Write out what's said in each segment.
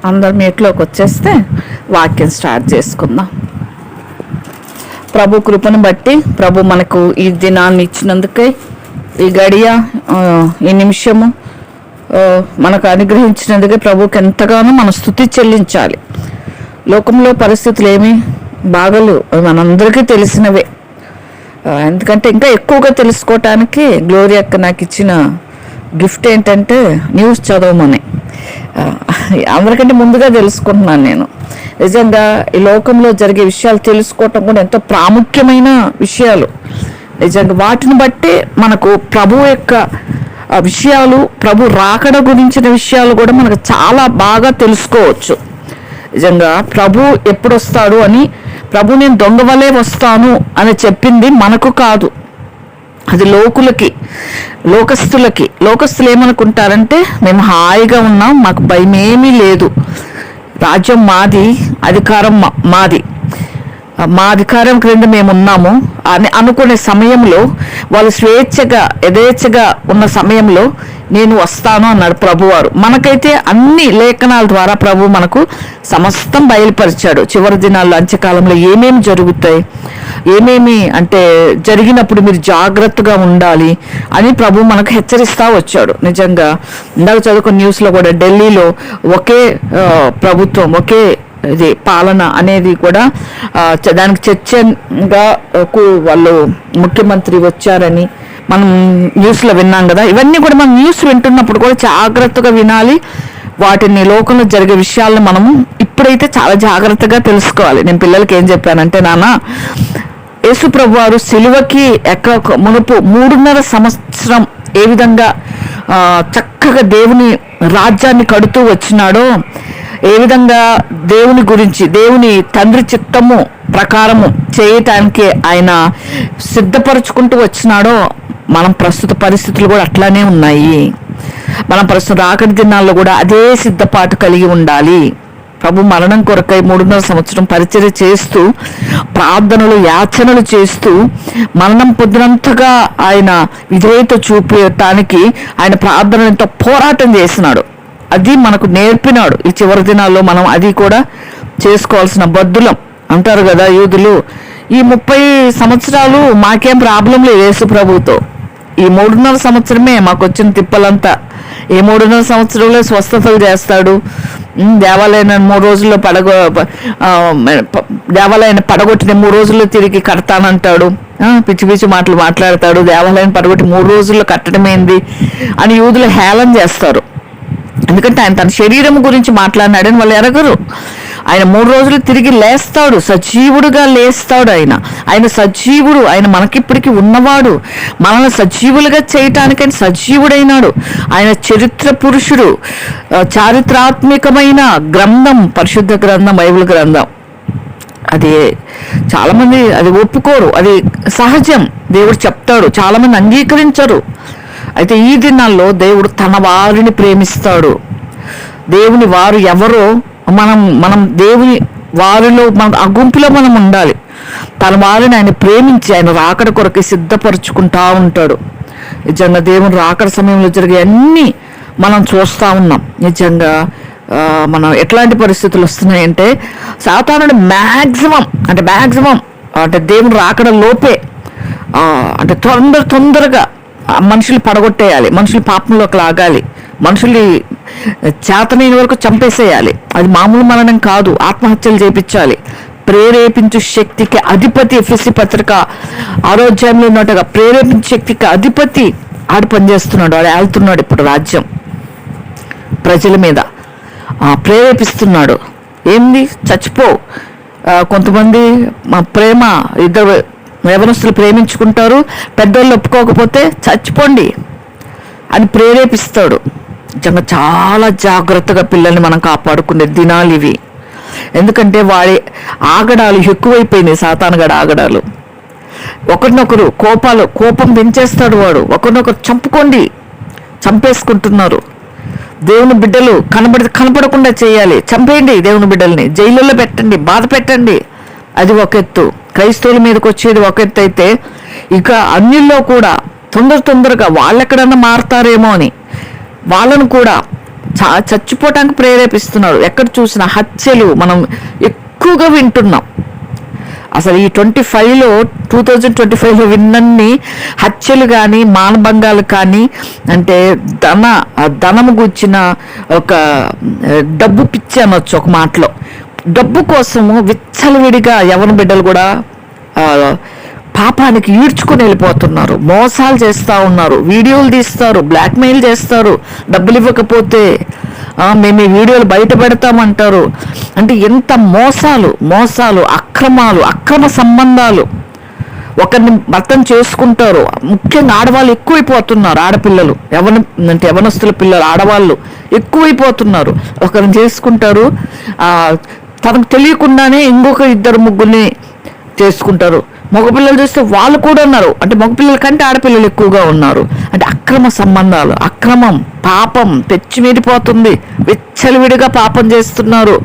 అందరం మీట్లోకి వచ్చేస్తే వాక్యం స్టార్ట్ చేసుకుందాం. ప్రభు కృపను బట్టి ప్రభు మనకు ఈ దినాన్ని ఇచ్చినందుకై, ఈ గడియ, ఈ నిమిషము మనకు అనుగ్రహించినందుకే ప్రభుకి ఎంతగానో మనం స్తుతి చెల్లించాలి. లోకంలో పరిస్థితులు ఏమీ బాగలు మనందరికీ తెలిసినవే. ఎందుకంటే ఇంకా ఎక్కువగా తెలుసుకోవటానికి గ్లోరీ అక్క నాకు ఇచ్చిన గిఫ్ట్ ఏంటంటే న్యూస్ చదవమని. అందరికంటే ముందుగా తెలుసుకుంటున్నాను నేను. నిజంగా ఈ లోకంలో జరిగే విషయాలు తెలుసుకోవటం కూడా ఎంతో ప్రాముఖ్యమైన విషయాలు. నిజంగా వాటిని బట్టి మనకు ప్రభు యొక్క విషయాలు, ప్రభు రాకడ గురించిన విషయాలు కూడా మనకు చాలా బాగా తెలుసుకోవచ్చు. నిజంగా ప్రభు ఎప్పుడు వస్తాడు అని, ప్రభు నేను దొంగ వలే వస్తాను అని చెప్పింది మనకు కాదు, అది లోకులకి, లోకస్తులు ఏమనుకుంటారంటే మేము హాయిగా ఉన్నాం, మాకు భయం ఏమీ లేదు, రాజ్యం మాది, అధికారం మాది, మా అధికారం క్రింద మేము ఉన్నాము అని అనుకునే సమయంలో, వాళ్ళు స్వేచ్ఛగా యథేచ్ఛగా ఉన్న సమయంలో నేను వస్తాను అన్నాడు ప్రభువారు. మనకైతే అన్ని లేఖనాల ద్వారా ప్రభు మనకు సమస్తం బయలుపరిచాడు. చివరి దినాల్లో అంత్యకాలంలో ఏమేమి జరుగుతాయి, ఏమేమి అంటే జరిగినప్పుడు మీరు జాగ్రత్తగా ఉండాలి అని ప్రభు మనకు హెచ్చరిస్తూ వచ్చాడు. నిజంగా ఇందాక చదువుకున్న న్యూస్లో కూడా ఢిల్లీలో ఒకే ప్రభుత్వం, ఒకే ఇది పాలన అనేది కూడా దానికి చర్చగా వాళ్ళు ముఖ్యమంత్రి వచ్చారని మనం న్యూస్లో విన్నాం కదా. ఇవన్నీ కూడా మనం న్యూస్ వింటున్నప్పుడు కూడా జాగ్రత్తగా వినాలి. వాటిని లోకంలో జరిగే విషయాలను మనము ఇప్పుడైతే చాలా జాగ్రత్తగా తెలుసుకోవాలి. నేను పిల్లలకి ఏం చెప్పానంటే, నాన్న, యేసు ప్రభు వారు సిలువకి మునుపు 3.5 సంవత్సరం ఏ విధంగా చక్కగా దేవుని రాజ్యాన్ని కడుతూ వచ్చినాడో, ఏ విధంగా దేవుని గురించి, దేవుని తండ్రి చిత్తము ప్రకారము చేయటానికి ఆయన సిద్ధపరుచుకుంటూ వచ్చినాడో, మనం ప్రస్తుత పరిస్థితులు కూడా అట్లానే ఉన్నాయి. మనం ప్రస్తుతం రాకడి దినాల్లో కూడా అదే సిద్ధపాటు కలిగి ఉండాలి. ప్రభు మరణం కొరకై 3.5 సంవత్సరం పరిచర్య చేస్తూ, ప్రార్థనలు, యాచనలు చేస్తూ, మరణం పొందినంతగా ఆయన విధేయత చూపించటానికి ఆయన ప్రార్థనలు ఎంతో పోరాటం చేసినాడు. అది మనకు నేర్పినాడు. ఈ చివరి దినాల్లో మనం అది కూడా చేసుకోవాల్సిన బద్దులం అంటారు కదా యూదులు. ఈ 30 సంవత్సరాలు మాకేం ప్రాబ్లం లేదు యేసు ప్రభుతో. ఈ 3.5 సంవత్సరమే మాకు వచ్చిన తిప్పలంతా. ఈ 3.5 సంవత్సరంలో స్వస్థతలు చేస్తాడు. దేవాలయాన్ని 3 రోజుల్లో దేవాలయాన్ని పడగొట్టిన 3 రోజుల్లో తిరిగి కడతానంటాడు. పిచ్చి పిచ్చి మాటలు మాట్లాడతాడు. దేవాలయాన్ని పడగొట్టి 3 రోజుల్లో కట్టడమేంది అని యూదులు హేళన చేస్తారు. ఎందుకంటే ఆయన తన శరీరం గురించి మాట్లాడినాడని వాళ్ళు ఎరగరు. ఆయన 3 రోజులు తిరిగి లేస్తాడు, సజీవుడుగా లేస్తాడు. ఆయన సజీవుడు, ఆయన మనకిప్పటికీ ఉన్నవాడు. మనల్ని సజీవులుగా చేయటానికి ఆయన సజీవుడైనాడు. ఆయన చరిత్ర పురుషుడు, చారిత్రాత్మకమైన గ్రంథం, పరిశుద్ధ గ్రంథం, బైబిల్ గ్రంథం. అది చాలామంది అది ఒప్పుకోరు, అది సహజం. దేవుడు చెప్తాడు, చాలామంది అంగీకరించరు. అయితే ఈ దినాల్లో దేవుడు తన వారిని ప్రేమిస్తాడు. దేవుని వారు ఎవరో మనం దేవుని వారిలో, ఆ గుంపులో మనం ఉండాలి. తన వారిని ఆయన ప్రేమించి ఆయన రాకడ కొరకు సిద్ధపరుచుకుంటా ఉంటాడు. నిజంగా దేవుని రాకడ సమయంలో జరిగే అన్నీ మనం చూస్తూ ఉన్నాం. నిజంగా మనం ఎట్లాంటి పరిస్థితులు వస్తున్నాయంటే, సాతానుడు మ్యాక్సిమం అంటే దేవుని రాకడ లోపే అంటే తొందరగా మనుషులు పడగొట్టేయాలి, మనుషులు పాపంలోకి లాగాలి, మనుషుల్ని చేతనైన వరకు చంపేసేయాలి. అది మామూలు మరణం కాదు, ఆత్మహత్యలు చేయించాలి. ప్రేరేపించు శక్తికి అధిపతి, ఎఫెసీ పత్రిక 6వ అధ్యాయంలో ఉన్నట్టుగా ప్రేరేపించు శక్తికి అధిపతి ఆడు పనిచేస్తున్నాడు. ఆడు ఏళ్తున్నాడు ఇప్పుడు రాజ్యం ప్రజల మీద, ప్రేరేపిస్తున్నాడు. ఏంది, చచ్చిపో. కొంతమంది ప్రేమ, ఇద్దరు యవనస్తులు ప్రేమించుకుంటారు, పెద్దోళ్ళు ఒప్పుకోకపోతే చచ్చిపోండి అని ప్రేరేపిస్తాడు. నిజంగా చాలా జాగ్రత్తగా పిల్లల్ని మనం కాపాడుకునే దినాలు ఇవి. ఎందుకంటే వాడి ఆగడాలు ఎక్కువైపోయినాయి, సాతానుగడ ఆగడాలు. ఒకరినొకరు కోపం పెంచేస్తాడు వాడు. ఒకరినొకరు చంపేసుకుంటున్నారు. దేవుని బిడ్డలు కనపడకుండా చేయాలి, చంపేయండి దేవుని బిడ్డల్ని, జైలులో పెట్టండి, బాధ పెట్టండి. అది ఒక ఎత్తు. క్రైస్తవుల మీదకి వచ్చేది ఒక ఎత్తు అయితే, ఇక అన్నిల్లో కూడా తొందరగా వాళ్ళెక్కడన్నా మారుతారేమో అని వాళ్ళను కూడా చచ్చిపోవటానికి ప్రేరేపిస్తున్నారు. ఎక్కడ చూసిన హత్యలు మనం ఎక్కువగా వింటున్నాం. అసలు ఈ 2025లో విన్నన్ని హత్యలు కానీ మానభంగాలు కానీ, అంటే ధనము గుచ్చిన ఒక డబ్బు పిచ్చి అనొచ్చు ఒక మాటలో. డబ్బు కోసము విచ్చలవిడిగా యవ్వన బిడ్డలు కూడా పాపానికి ఈడ్చుకుని వెళ్ళిపోతున్నారు. మోసాలు చేస్తూ ఉన్నారు, వీడియోలు తీస్తారు, బ్లాక్మెయిల్ చేస్తారు. డబ్బులు ఇవ్వకపోతే మేము ఈ వీడియోలు బయట పెడతామంటారు. అంటే ఎంత మోసాలు, అక్రమ సంబంధాలు. ఒకరిని భర్తం చేసుకుంటారు. ముఖ్యంగా ఆడవాళ్ళు ఎక్కువైపోతున్నారు. ఆడపిల్లలు, యవనస్తుల పిల్లలు, ఆడవాళ్ళు ఎక్కువైపోతున్నారు. ఒకరిని చేసుకుంటారు, తనకు తెలియకుండానే ఇంకొక 2-3 చేసుకుంటారు. మగపిల్లలు చూస్తే వాళ్ళు కూడా ఉన్నారు. అంటే మగపిల్లల కంటే ఆడపిల్లలు ఎక్కువగా ఉన్నారు. అంటే అక్రమ సంబంధాలు, అక్రమం, పాపం పెచ్చిమీరిపోతుంది. విచ్చలవిడిగా పాపం చేస్తున్నారు.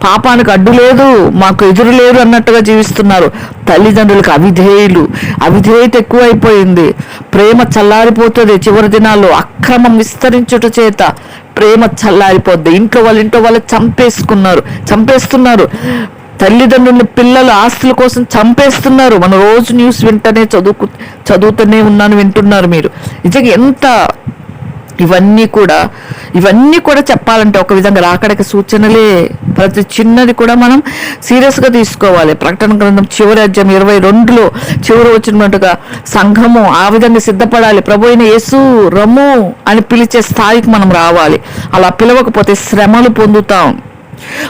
పాపానికి అడ్డు లేదు, మాకు ఎదురు లేదు అన్నట్టుగా జీవిస్తున్నారు. తల్లిదండ్రులకు అవిధేయత ఎక్కువైపోయింది. ప్రేమ చల్లారిపోతుంది. చివరి దినాల్లో అక్రమం విస్తరించుట చేత ప్రేమ చల్లారిపోద్ది. ఇంట్లో వాళ్ళు చంపేస్తున్నారు. తల్లిదండ్రులు పిల్లలు ఆస్తుల కోసం చంపేస్తున్నారు. మన రోజు న్యూస్ చదువుతూనే వింటున్నారు మీరు. నిజంగా ఎంత ఇవన్నీ కూడా చెప్పాలంటే ఒక విధంగా రాకడకి సూచనలే. ప్రతి చిన్నది కూడా మనం సీరియస్గా తీసుకోవాలి. ప్రకటన గ్రంథం చివరి అధ్యాయం 22లో చివరి వచ్చినట్టుగా సంఘము ఆ విధంగా సిద్ధపడాలి. ప్రభు అయిన యేసు రమ్ము అని పిలిచే స్థాయికి మనం రావాలి. అలా పిలవకపోతే శ్రమలు పొందుతాం.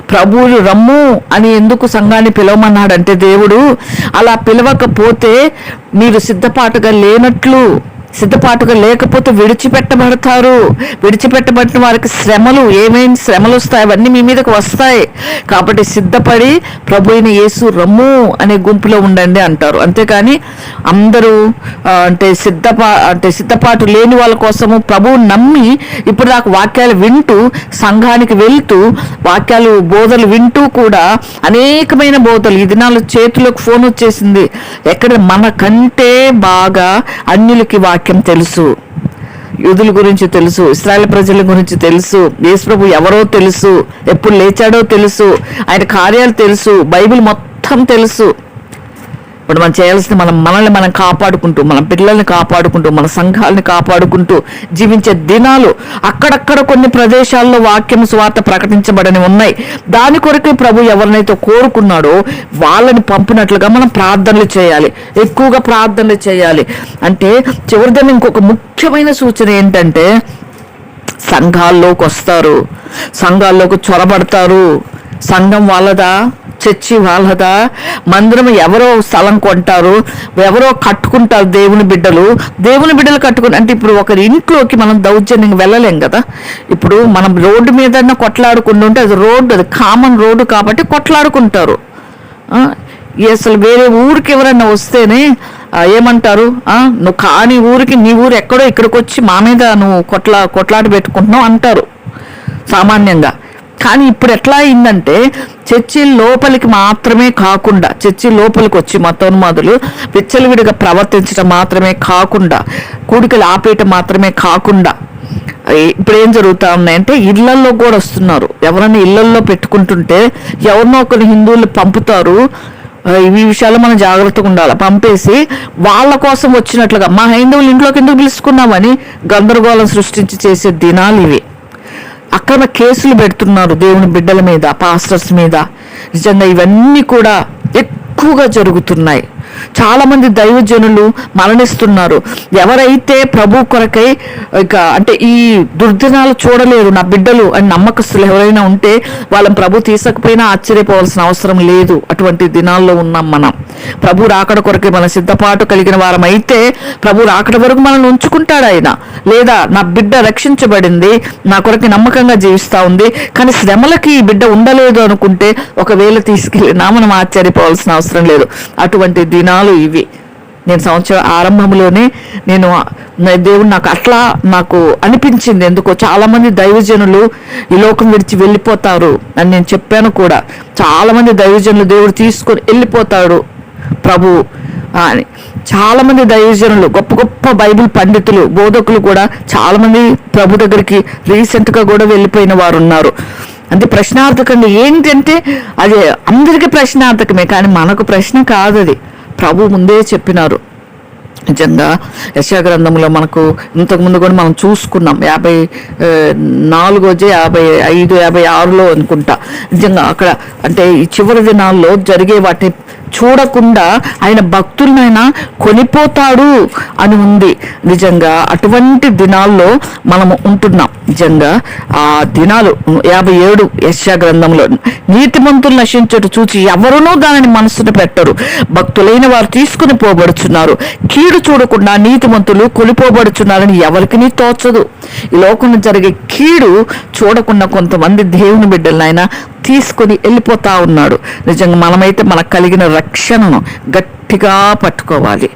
ప్రభువులు రమ్ము అని ఎందుకు సంఘాన్ని పిలవమన్నాడంటే దేవుడు అలా పిలవకపోతే మీరు సిద్ధపాటుగా లేకపోతే విడిచిపెట్టబడతారు. విడిచిపెట్టబడిన వారికి ఏమేమి శ్రమలు వస్తాయి, అవన్నీ మీ మీదకి వస్తాయి. కాబట్టి సిద్ధపడి ప్రభు అయిన యేసు రమ్ము అనే గుంపులో ఉండండి అంటారు. అంతేకాని అందరూ సిద్ధపాటు లేని వాళ్ళ కోసము ప్రభువు నమ్మి ఇప్పుడు దాకా వాక్యాలు వింటూ సంఘానికి వెళ్తూ బోధలు వింటూ కూడా అనేకమైన బోధలు. ఈ దినాలు చేతులకు ఫోన్ వచ్చేసింది. ఎక్కడ మనకంటే బాగా అన్యులకి వాక్యం తెలుసు. యూదుల గురించి తెలుసు, ఇశ్రాయేల్ ప్రజల గురించి తెలుసు, యేసు ప్రభు ఎవరో తెలుసు, ఎప్పుడు లేచాడో తెలుసు, ఆయన కార్యాలు తెలుసు, బైబిల్ మొత్తం తెలుసు. ఇప్పుడు మనం చేయాల్సింది మనల్ని మనం కాపాడుకుంటూ, మన పిల్లల్ని కాపాడుకుంటూ, మన సంఘాలని కాపాడుకుంటూ జీవించే దినాలు. అక్కడక్కడ కొన్ని ప్రదేశాల్లో వాక్యం సువార్త ప్రకటించబడని ఉన్నాయి. దాని కొరకే ప్రభు ఎవరినైతే కోరుకున్నాడో వాళ్ళని పంపినట్లుగా మనం ప్రార్థనలు చేయాలి, ఎక్కువగా ప్రార్థనలు చేయాలి. అంటే చివరిదాన్ని ఇంకొక ముఖ్యమైన సూచన ఏంటంటే సంఘాల్లోకి చొరబడతారు. సంఘం వాళ్ళదా, చర్చి వాళ్ళదా, మందిరం ఎవరో స్థలం కొంటారు, ఎవరో కట్టుకుంటారు. దేవుని బిడ్డలు కట్టుకుని, అంటే ఇప్పుడు ఒకరి ఇంట్లోకి మనం దౌర్జన్యంగా వెళ్ళలేం కదా. ఇప్పుడు మనం రోడ్డు మీద కొట్లాడుకుంటుంటే అది కామన్ రోడ్డు కాబట్టి కొట్లాడుకుంటారు. అసలు వేరే ఊరికి ఎవరన్నా వస్తేనే ఏమంటారు, నువ్వు కాని ఊరికి నీ ఊరు ఎక్కడో ఇక్కడికి వచ్చి మా మీద నువ్వు కొట్లాట పెట్టుకుంటున్నావు అంటారు సామాన్యంగా. కానీ ఇప్పుడు ఎట్లా అయిందంటే చర్చి లోపలికి వచ్చి మతోన్మాదులు విచ్చలవిడిగా ప్రవర్తించడం మాత్రమే కాకుండా, కూడికలు ఆపేయటం మాత్రమే కాకుండా, ఇప్పుడు ఏం జరుగుతా ఉన్నాయంటే ఇళ్లల్లో కూడా వస్తున్నారు. ఎవరైనా ఇళ్లల్లో పెట్టుకుంటుంటే ఎవరినో ఒకరిని హిందువులు పంపుతారు. ఈ విషయాల్లో మనం జాగ్రత్తగా ఉండాలి. పంపేసి వాళ్ళ కోసం వచ్చినట్లుగా మా హైందవులు ఇంట్లోకి ఎందుకు పిలుచుకున్నామని గందరగోళం సృష్టించి చేసే దినాలు ఇవి. అక్రమ కేసులు పెడుతున్నారు దేవుని బిడ్డల మీద, పాస్టర్స్ మీద. నిజంగా ఇవన్నీ కూడా ఎక్కువగా జరుగుతున్నాయి. చాలా మంది దైవజనులు మరణిస్తున్నారు. ఎవరైతే ప్రభు కొరకై అంటే ఈ దుర్దినాలు చూడలేరు నా బిడ్డలు అని నమ్మకస్తులు ఎవరైనా ఉంటే వాళ్ళని ప్రభు తీసుకపోయినా ఆశ్చర్యపోవాల్సిన అవసరం లేదు. అటువంటి దినాల్లో ఉన్నాం మనం. ప్రభు రాకడ కొరకై మన సిద్ధపాటు కలిగిన వారం అయితే ప్రభు రాకడ వరకు మనల్ని ఉంచుకుంటాడు ఆయన. లేదా నా బిడ్డ రక్షించబడింది, నా కొరకు నమ్మకంగా జీవిస్తా ఉంది, కానీ శ్రమలకి ఈ బిడ్డ ఉండలేదు అనుకుంటే ఒకవేళ తీసుకెళ్ళినా మనం ఆశ్చర్యపోవాల్సిన అవసరం లేదు. అటువంటి దినాలు ఇవి. నేను సంవత్సరం ఆరంభంలోనే దేవుడు నాకు అనిపించింది. ఎందుకో చాలా మంది దైవజనులు ఈ లోకం విడిచి వెళ్ళిపోతారు అని నేను చెప్పాను కూడా. చాలా మంది దైవజనులు దేవుడు తీసుకొని వెళ్ళిపోతాడు ప్రభు అని చాలామంది దైవజనులు, గొప్ప గొప్ప బైబిల్ పండితులు, బోధకులు కూడా చాలామంది ప్రభు దగ్గరికి రీసెంట్గా కూడా వెళ్ళిపోయిన వారు ఉన్నారు. అంటే ప్రశ్నార్థకంగా ఏంటంటే అది అందరికీ ప్రశ్నార్థకమే, కానీ మనకు ప్రశ్న కాదు. అది ప్రభు ముందే చెప్పినారు. నిజంగా యెషయా గ్రంథంలో మనకు ఇంతకుముందు కూడా మనం చూసుకున్నాం, 54 55 56లో అనుకుంటా. నిజంగా అక్కడ అంటే ఈ చివరి దినాల్లో జరిగే వాటిని చూడకుండా ఆయన భక్తులనైనా కొనిపోతాడు అని ఉంది. నిజంగా అటువంటి దినాల్లో మనము ఉంటున్నాం. నిజంగా ఆ దినాలు 57 యెషయా గ్రంథంలో, నీతిమంతులు నశించుట చూచి ఎవరునూ దానిని మనసును పెట్టరు, భక్తులైన వారు తీసుకుని పోబడుచున్నారు, కీడు చూడకుండా నీతిమంతులు కొనిపోబడుచున్నారని ఎవరికి తోచదు. ఈ లోకంలో జరిగే కీడు చూడకుండా కొంతమంది దేవుని బిడ్డలనైనా తీసుకొని వెళ్ళిపోతా ఉన్నాడు. నిజంగా మనమైతే మనకు కలిగిన రక్షణను గట్టిగా పట్టుకోవాలి.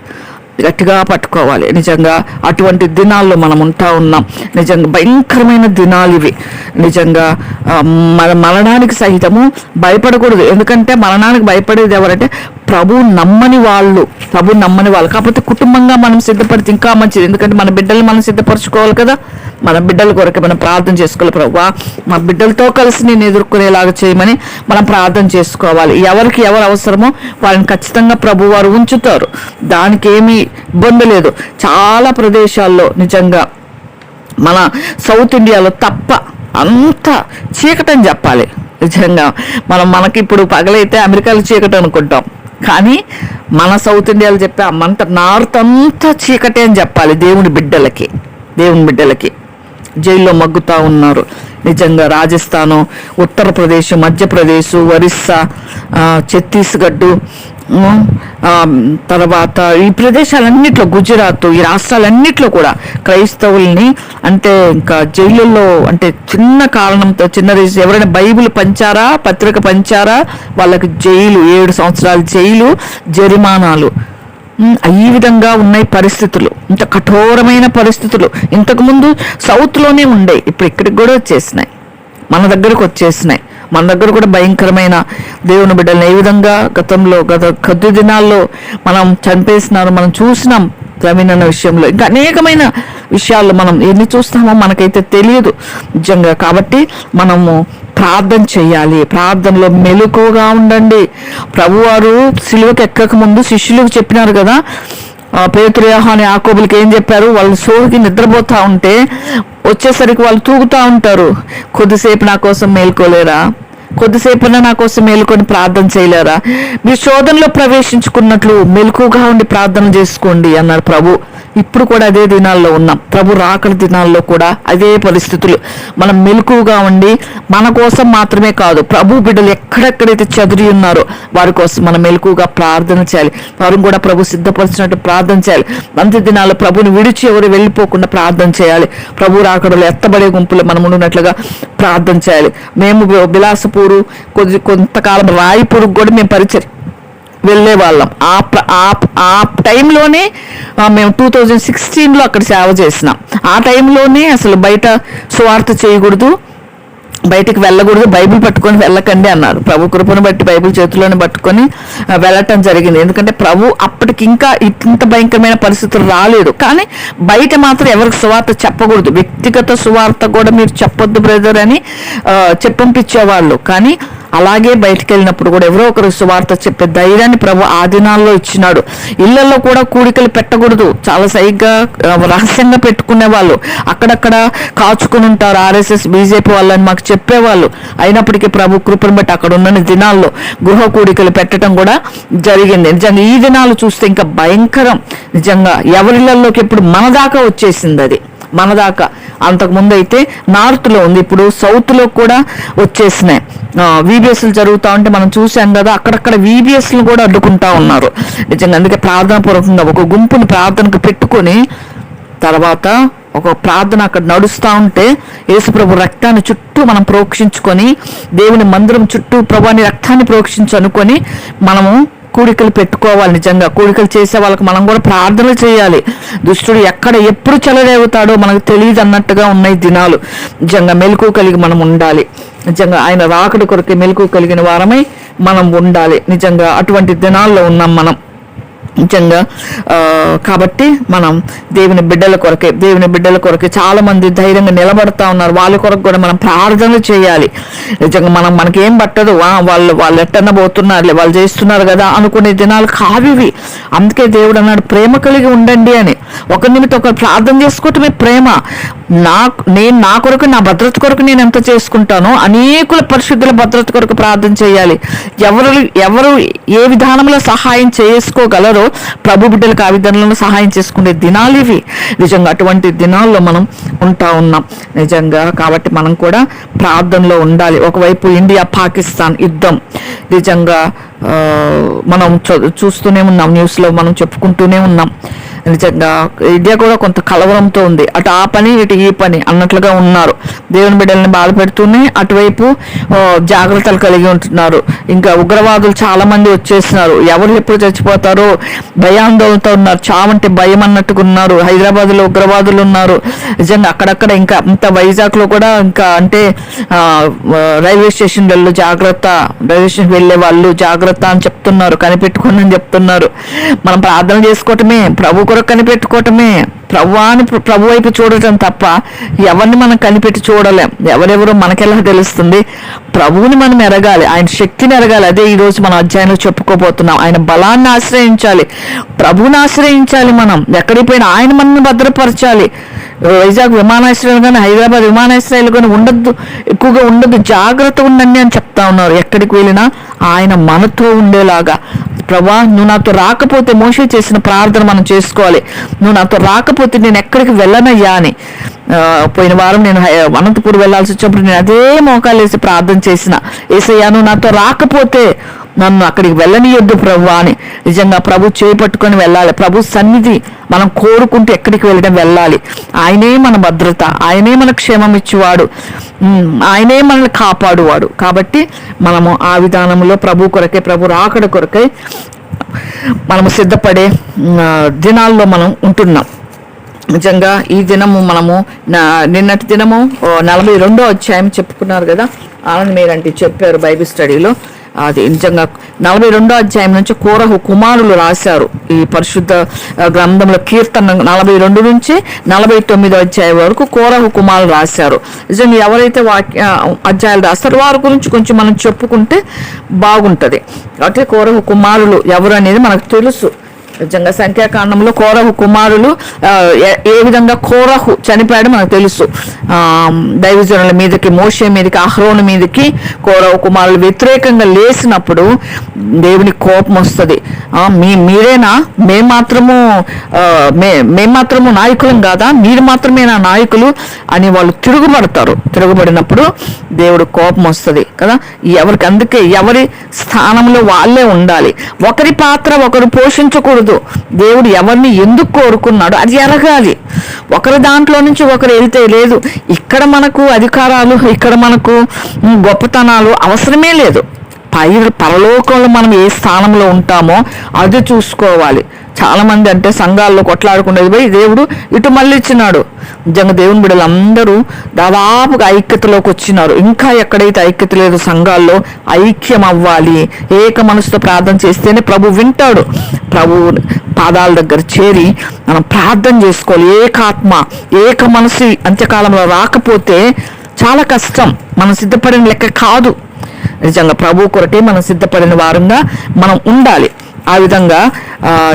నిజంగా అటువంటి దినాల్లో మనం ఉంటా ఉన్నాం. నిజంగా భయంకరమైన దినాలు ఇవి. నిజంగా మన మరణానికి సహితము భయపడకూడదు. ఎందుకంటే మరణానికి భయపడేది ఎవరంటే ప్రభు నమ్మని వాళ్ళు. కాకపోతే కుటుంబంగా మనం సిద్ధపడితే ఇంకా మంచిది. ఎందుకంటే మన బిడ్డల్ని మనం సిద్ధపరచుకోవాలి కదా. మన బిడ్డల కొరకు మనం ప్రార్థన చేసుకోవాలి. ప్రభువా, మా బిడ్డలతో కలిసి నేను ఎదుర్కొనేలాగా చేయమని మనం ప్రార్థన చేసుకోవాలి. ఎవరికి ఎవరు అవసరమో వాళ్ళని ఖచ్చితంగా ప్రభు వారు ఉంచుతారు. దానికి ఏమీ ఇబ్బంది లేదు. చాలా ప్రదేశాల్లో నిజంగా మన సౌత్ ఇండియాలో తప్ప అంత చీకటని చెప్పాలి. నిజంగా మనకి ఇప్పుడు పగలైతే అమెరికాలో చీకటి అనుకుంటాం, కానీ మన సౌత్ ఇండియాలో చెప్పే అమ్మంత నార్త్ అంతా చీకటే అని చెప్పాలి. దేవుని బిడ్డలకి జైల్లో మగ్గుతూ ఉన్నారు. నిజంగా రాజస్థాను, ఉత్తరప్రదేశ్, మధ్యప్రదేశ్, ఒరిస్సా, ఛత్తీస్గఢ్, తర్వాత ఈ ప్రదేశాలన్నిట్లో, గుజరాత్, ఈ రాష్ట్రాలన్నిట్లో కూడా క్రైస్తవుల్ని అంటే ఇంకా జైలుల్లో అంటే చిన్న కారణంతో చిన్న రీజన్ ఎవరైనా బైబిల్ పంచారా, పత్రిక పంచారా, వాళ్ళకి జైలు, 7 సంవత్సరాలు జైలు, జరిమానాలు. ఈ విధంగా ఉన్నాయి పరిస్థితులు. ఇంత కఠోరమైన పరిస్థితులు ఇంతకుముందు సౌత్లోనే ఉండే, ఇప్పుడు ఇక్కడికి కూడా వచ్చేసినాయి, మన దగ్గరకు వచ్చేసినాయి. మన దగ్గర కూడా భయంకరమైన దేవుని బిడ్డలను ఏ విధంగా గత కొద్ది దినాల్లో మనం చంపేసినారు, మనం చూసినాం. ప్రవీణ్ అన్న విషయంలో ఇంకా అనేకమైన విషయాల్లో మనం ఎన్ని చూస్తామో మనకైతే తెలియదు నిజంగా. కాబట్టి మనము ప్రార్థన చేయాలి, ప్రార్థనలో మెలకువగా ఉండండి. ప్రభువారు సిలువకి ఎక్కక ముందు శిష్యులకు చెప్పినారు కదా, పేతురు, యోహాను, యాకోబులకి ఏం చెప్పారు? వాళ్ళు సోకి నిద్రపోతా ఉంటే వచ్చేసరికి వాళ్ళు తూగుతూ ఉంటారు. కొద్దిసేపు నా కోసం మేల్కోలేరా? కొద్దిసేపైనా నా కోసం మేలుకొని ప్రార్థన చేయలేరా? మీ శోధనలో ప్రవేశించుకున్నట్లు మెలకుగా ఉండి ప్రార్థన చేసుకోండి అన్నాడు ప్రభు. ఇప్పుడు కూడా అదే దినాల్లో ఉన్నాం. ప్రభు రాకడ దినాల్లో కూడా అదే పరిస్థితులు. మనం మెలకుగా ఉండి మన కోసం మాత్రమే కాదు, ప్రభు బిడ్డలు ఎక్కడెక్కడైతే చదివి ఉన్నారో వారి కోసం మనం మెలకుగా ప్రార్థన చేయాలి. వారు కూడా ప్రభు సిద్ధపరిచినట్టు ప్రార్థన చేయాలి. మంచి దినాల్లో ప్రభుని విడిచి ఎవరు వెళ్ళిపోకుండా ప్రార్థన చేయాలి. ప్రభు రాకడలో ఎత్తబడే గుంపులో మనం ఉన్నట్లుగా ప్రార్థన చేయాలి. మేము బిలాసపూరు, కొంతకాలం రాయపూర్కు కూడా మేము పరిచయం వెళ్ళే వాళ్ళం. ఆ టైంలోనే మేము 2016లో అక్కడ సేవ చేసినాం. ఆ టైంలోనే అసలు బయట సువార్త చేయకూడదు, బయటికి వెళ్ళకూడదు, బైబిల్ పట్టుకొని వెళ్ళకండి అన్నారు. ప్రభు కృపను బట్టి బైబిల్ చేతిలోనే పట్టుకొని వెళ్ళటం జరిగింది. ఎందుకంటే ప్రభు అప్పటికి ఇంకా ఇంత భయంకరమైన పరిస్థితులు రాలేదు. కానీ బయట మాత్రం ఎవరికి సువార్త చెప్పకూడదు, వ్యక్తిగత సువార్త కూడా మీరు చెప్పొద్దు బ్రదర్ అని చెప్పంపించేవాళ్ళు. కానీ అలాగే బయటకు వెళ్ళినప్పుడు కూడా ఎవరో ఒకరు సువార్త చెప్పే ధైర్యాన్ని ప్రభు ఆ దినాల్లో ఇచ్చినాడు. ఇళ్లలో కూడా కూడికలు పెట్టకూడదు, చాలా సైగ్గా రహస్యంగా పెట్టుకునే వాళ్ళు, అక్కడక్కడ కాచుకుని ఉంటారు. RSS బీజేపీ వాళ్ళని మాకు చెప్పేవాళ్ళు. అయినప్పటికీ ప్రభు కృపను బట్టి అక్కడ ఉన్న దినాల్లో గృహ కూడికలు పెట్టడం కూడా జరిగింది. నిజంగా ఈ దినాలు చూస్తే ఇంకా భయంకరం. నిజంగా ఎవరిళ్లలోకి ఇప్పుడు మన దాకా వచ్చేసింది. అది మన దాకా. అంతకుముందు అయితే నార్త్లో ఉంది, ఇప్పుడు సౌత్లో కూడా వచ్చేసినాయి. VBSలు జరుగుతూ ఉంటే మనం చూసాం కదా, అక్కడక్కడ VBSలు కూడా అడ్డుకుంటా ఉన్నారు. నిజంగా అందుకే ప్రార్థన పూర్వకంగా ఒక గుంపుని ప్రార్థనకు పెట్టుకొని తర్వాత ఒక ప్రార్థన అక్కడ నడుస్తూ ఉంటే యేసుప్రభు రక్తాన్ని చుట్టూ మనం ప్రోక్షించుకొని, దేవుని మందిరం చుట్టూ ప్రభుని రక్తాన్ని ప్రోక్షించు అనుకొని మనము కూడికలు పెట్టుకోవాలి. నిజంగా కూడికలు చేసే వాళ్ళకి మనం కూడా ప్రార్థనలు చేయాలి. దుష్టుడు ఎక్కడ ఎప్పుడు చెలరేగుతాడో మనకు తెలియదు అన్నట్టుగా ఉన్నాయి దినాలు. నిజంగా మెలకు కలిగి మనం ఉండాలి. నిజంగా ఆయన రాకడ కొరకే మెలకు కలిగిన వారమై మనం ఉండాలి. నిజంగా అటువంటి దినాల్లో ఉన్నాం మనం. నిజంగా కాబట్టి మనం దేవుని బిడ్డల కొరకే చాలా మంది ధైర్యంగా నిలబడతా ఉన్నారు. వాళ్ళ కొరకు కూడా మనం ప్రార్థన చేయాలి. నిజంగా మనకేం పట్టదు, వాళ్ళు ఎట్టన్న పోతున్నారు, వాళ్ళు చేస్తున్నారు కదా అనుకునే దినాలు కావివి. అందుకే దేవుడు అన్నాడు ప్రేమ కలిగి ఉండండి అని. ఒకరి నిమిత్తం ఒకరు ప్రార్థన చేసుకోవటమే ప్రేమ. నేను నా కొరకు, నా భద్రత కొరకు నేను ఎంత చేసుకుంటానో అనేకుల పరిశుద్ధుల భద్రత కొరకు ప్రార్థన చేయాలి. ఎవరు ఏ విధానంలో సహాయం చేసుకోగలరో ప్రభు బిడ్డలకు ఆ విధానంలో సహాయం చేసుకునే దినాలు ఇవి. నిజంగా అటువంటి దినాల్లో మనం ఉన్నాం నిజంగా. కాబట్టి మనం కూడా ప్రార్థనలో ఉండాలి. ఒకవైపు ఇండియా పాకిస్తాన్ యుద్ధం నిజంగా మనం చూస్తూనే ఉన్నాం, న్యూస్లో మనం చెప్పుకుంటూనే ఉన్నాం. నిజంగా ఇండియా కూడా కొంత కలవరంతో ఉంది. అటు ఆ పని ఇటు ఈ పని అన్నట్లుగా ఉన్నారు. దేవుని బిడ్డల్ని బాధపెడుతూనే అటువైపు జాగ్రత్తలు కలిగి ఉంటున్నారు. ఇంకా ఉగ్రవాదులు చాలా మంది వచ్చేస్తున్నారు. ఎవరు ఎప్పుడు చచ్చిపోతారో భయాందోళనతో ఉన్నారు. చావంటే భయం అన్నట్టుగా ఉన్నారు. హైదరాబాద్లో ఉగ్రవాదులు ఉన్నారు. నిజంగా అక్కడక్కడ ఇంకా ఇంత వైజాగ్లో కూడా ఇంకా అంటే రైల్వే స్టేషన్లలో జాగ్రత్త, రైల్వే స్టేషన్ వెళ్ళే వాళ్ళు జాగ్రత్త అని చెప్తున్నారు, కనిపెట్టుకోండి అని చెప్తున్నారు. మనం ప్రార్థన చేసుకోవటమే, ప్రభు కొరకు కనిపెట్టుకోవటమే, ప్రభు వైపు చూడటం తప్ప ఎవరిని మనం కనిపెట్టి చూడలేం. ఎవరెవరో మనకెలా తెలుస్తుంది? ప్రభువుని మనం ఎరగాలి, ఆయన శక్తిని ఎరగాలి. అదే ఈరోజు మనం అధ్యాయంలో చెప్పుకోబోతున్నాం. ఆయన బలాన్ని ఆశ్రయించాలి, ప్రభువుని ఆశ్రయించాలి. మనం ఎక్కడికి పోయినా ఆయన మనల్ని భద్రపరచాలి. వైజాగ్ విమానాశ్రయాలు కానీ హైదరాబాద్ విమానాశ్రయాలు కానీ ఎక్కువగా ఉండదు, జాగ్రత్త ఉండండి అని చెప్తా ఉన్నారు. ఎక్కడికి వెళ్ళినా ఆయన మనతో ఉండేలాగా. ప్రభా నువ్వు నాతో రాకపోతే, మోషే చేసిన ప్రార్థన మనం చేసుకోవాలి. నువ్వు నాతో రాకపోతే నేను ఎక్కడికి వెళ్ళనయ్యా అని. పోయిన వారం నేను అనంతపూర్ వెళ్ళాల్సి వచ్చినప్పుడు నేను అదే మోకాలు వేసి ప్రార్థన చేసిన. యేసయ్యా నువ్వు నాతో రాకపోతే నన్ను అక్కడికి వెళ్ళనియొద్దు ప్రభు అని. నిజంగా ప్రభు చేపట్టుకొని వెళ్ళాలి. ప్రభు సన్నిధి మనం కోరుకుంటూ ఎక్కడికి వెళ్ళడం వెళ్ళాలి. ఆయనే మన భద్రత, ఆయనే మన క్షేమం ఇచ్చేవాడు, ఆయనే మనల్ని కాపాడువాడు. కాబట్టి మనము ఆ విధానంలో ప్రభు కొరకే, ప్రభు రాకడ కొరకై మనము సిద్ధపడే దినాల్లో మనం ఉంటున్నాం. నిజంగా ఈ దినము మనము నిన్నటి దినము 42వ అధ్యాయం చెప్పుకున్నారు కదా, ఆనంద్ మీరంటే చెప్పారు బైబిల్ స్టడీలో. అది నిజంగా 42వ అధ్యాయం నుంచి కోరహు కుమారులు రాశారు ఈ పరిశుద్ధ గ్రంథంలో. కీర్తన 42 నుంచి 49వ అధ్యాయం వరకు కోరహు కుమారులు రాశారు. నిజంగా ఎవరైతే అధ్యాయాలు రాస్తారో వారి గురించి కొంచెం మనం చెప్పుకుంటే బాగుంటుంది. అంటే కోరహు కుమారులు ఎవరు అనేది మనకు తెలుసు. నిజంగా సంఖ్యాకాండంలో కోరహు కుమారులు ఏ విధంగా కోరహు చనిపోయాడు మనకు తెలుసు. దైవజనుల మీదకి, మోషే మీదకి, అహరోను మీదకి కోరహు కుమారులు వ్యతిరేకంగా లేచినప్పుడు దేవుని కోపం వస్తుంది. మీరేనా, మేము మాత్రము నాయకులం కాదా, మీరు మాత్రమే నా నాయకులు అని వాళ్ళు తిరుగుబడినప్పుడు దేవుడు కోపం వస్తుంది కదా. అందుకే ఎవరి స్థానంలో వాళ్ళే ఉండాలి. ఒకరి పాత్ర ఒకరు పోషించకూడదు. దేవుడు ఎవరిని ఎందుకు కోరుకున్నాడు అది ఎరగాలి. ఒకరి దాంట్లో నుంచి ఒకరు వెళ్తే లేదు. ఇక్కడ మనకు అధికారాలు, ఇక్కడ మనకు గొప్పతనాలు అవసరమే లేదు. పరలోకంలో మనం ఏ స్థానంలో ఉంటామో అది చూసుకోవాలి. చాలా మంది అంటే సంఘాల్లో కొట్లాడుకునేది పోయి దేవుడు ఇటు మళ్ళీ ఇచ్చినాడు. నిజంగా దేవుని బిడ్డలు అందరూ దాదాపుగా ఐక్యతలోకి వచ్చినారు. ఇంకా ఎక్కడైతే ఐక్యత లేదు సంఘాల్లో ఐక్యం అవ్వాలి. ఏక మనసుతో ప్రార్థన చేస్తేనే ప్రభు వింటాడు. ప్రభు పాదాల దగ్గర చేరి మనం ప్రార్థన చేసుకోవాలి. ఏకాత్మ, ఏక మనసు అంత్యకాలంలో రాకపోతే చాలా కష్టం. మనం సిద్ధపడిన లెక్క కాదు. నిజంగా ప్రభు కొరకే మనం సిద్ధపడిన వారంగా మనం ఉండాలి. ఆ విధంగా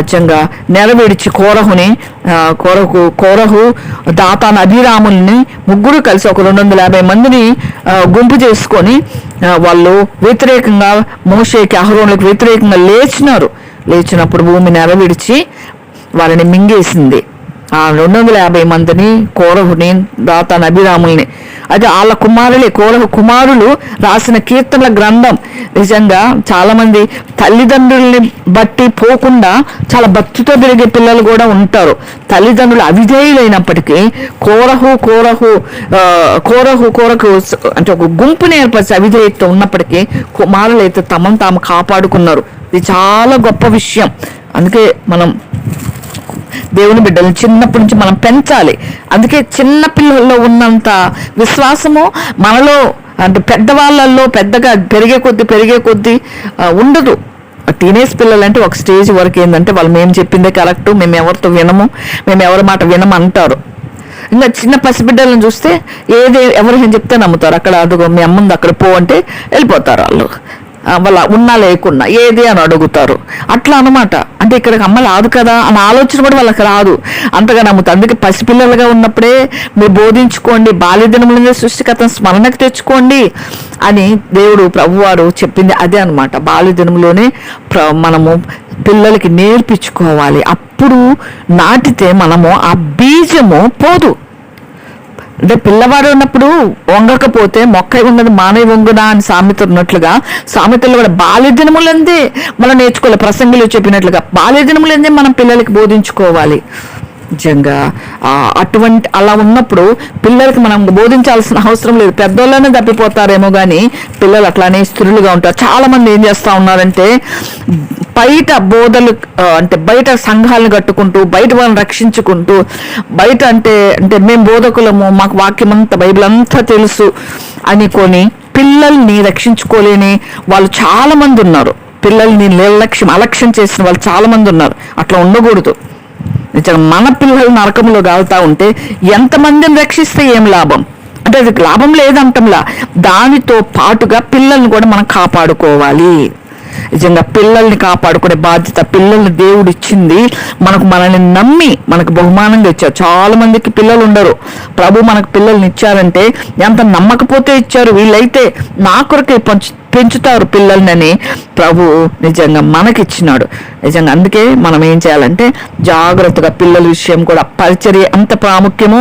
నిజంగా నెరవేర్చి కోరహు దాతాను అభిరాముల్ని ముగ్గురు కలిసి ఒక 250 మందిని గుంపు చేసుకొని వాళ్ళు వ్యతిరేకంగా మోషేకి, అహరోనులకు వ్యతిరేకంగా లేచినప్పుడు భూమి నెరవేర్చి వారిని మింగేసింది. ఆ 250 మందిని, కోరహుని, దాతాను అభిరాముల్ని. అది వాళ్ళ కుమారులే. కోరహు కుమారులు రాసిన కీర్తనల గ్రంథం. నిజంగా చాలా మంది తల్లిదండ్రుల్ని బట్టి పోకుండా చాలా భక్తితో పెరిగే పిల్లలు కూడా ఉంటారు. తల్లిదండ్రులు అవిధేయులైనప్పటికీ కోరహు అంటే ఒక గుంపుని ఏర్పరిచి అవిధేయత ఉన్నప్పటికీ కుమారులు అయితే తమను తాము కాపాడుకున్నారు. ఇది చాలా గొప్ప విషయం. అందుకే మనం దేవుని బిడ్డలను చిన్నప్పటి నుంచి మనం పెంచాలి. అందుకే చిన్న పిల్లల్లో ఉన్నంత విశ్వాసము మనలో అంటే పెద్దవాళ్ళల్లో పెద్దగా పెరిగే కొద్దీ ఉండదు. టీనేజ్ పిల్లలంటే ఒక స్టేజ్ వరకు ఏంటంటే వాళ్ళు మేము చెప్పిందే కరెక్ట్, మేము ఎవరితో వినము, మేము ఎవరి మాట వినము అంటారు. ఇంకా చిన్న పసిబిడ్డలను చూస్తే ఎవరు ఏం చెప్తే నమ్ముతారు. అక్కడ అదిగో మీ అమ్ముంది అక్కడ పో అంటే వెళ్ళిపోతారు వాళ్ళు. వాళ్ళ ఉన్నా లేకున్నా ఏది అని అడుగుతారు. అట్లా అనమాట. అంటే ఇక్కడికి అమ్మ రాదు కదా అన్న ఆలోచన కూడా వాళ్ళకి రాదు, అంతగా నమ్ముతారు. అందుకే పసిపిల్లలుగా ఉన్నప్పుడే మీరు బోధించుకోండి, బాల్యదినములనే సృష్టికర్తను స్మరణకు తెచ్చుకోండి అని దేవుడు ప్రభువారు చెప్పింది అదే అనమాట. బాల్యదినములోనే మనము పిల్లలకి నేర్పించుకోవాలి. అప్పుడు నాటితే మనము ఆ బీజము పోదు. అంటే పిల్లవాడు ఉన్నప్పుడు వంగకపోతే మొక్క ఉన్నది మానవ వంగునా అని సామెత ఉన్నట్లుగా, సామెతల్లో కూడా బాల్యదినములందే మనం నేర్చుకోవాలి. ప్రసంగిలో చెప్పినట్లుగా బాల్యదినములందే మనం పిల్లలకి బోధించుకోవాలి. నిజంగా అటువంటి అలా ఉన్నప్పుడు పిల్లలకి మనం బోధించాల్సిన అవసరం లేదు. పెద్దోళ్ళనే తప్పిపోతారేమో కానీ పిల్లలు అట్లానే స్థిరులుగా ఉంటారు. చాలా మంది ఏం చేస్తా ఉన్నారంటే బయట బోధలు అంటే బయట సంఘాలను కట్టుకుంటూ బయట వాళ్ళని రక్షించుకుంటూ బయట అంటే మేము బోధకులము, మాకు వాక్యం అంతా బైబిల్ అంతా తెలుసు అనుకొని పిల్లల్ని రక్షించుకోలేని వాళ్ళు చాలా మంది ఉన్నారు. పిల్లల్ని అలక్ష్యం చేసిన వాళ్ళు చాలా మంది ఉన్నారు. అట్లా ఉండకూడదు. నిజంగా మన పిల్లలు నరకంలో కాలుతా ఉంటే ఎంతమందిని రక్షిస్తే ఏం లాభం? అంటే అది లాభం లేదంటంలా, దానితో పాటుగా పిల్లల్ని కూడా మనం కాపాడుకోవాలి. నిజంగా పిల్లల్ని కాపాడుకునే బాధ్యత పిల్లల్ని దేవుడు ఇచ్చింది మనకు. మనల్ని నమ్మి మనకు బహుమానంగా ఇచ్చారు. చాలా మందికి పిల్లలు ఉండరు. ప్రభు మనకు పిల్లల్ని ఇచ్చారంటే ఎంత నమ్మకపోతే ఇచ్చారు. వీళ్ళైతే నా కొరకే పెంచుతారు పిల్లల్ని ప్రభు నిజంగా మనకిచ్చినాడు. నిజంగా అందుకే మనం ఏం చేయాలంటే జాగ్రత్తగా పిల్లల విషయం కూడా పరిచర్య అంత ప్రాముఖ్యము,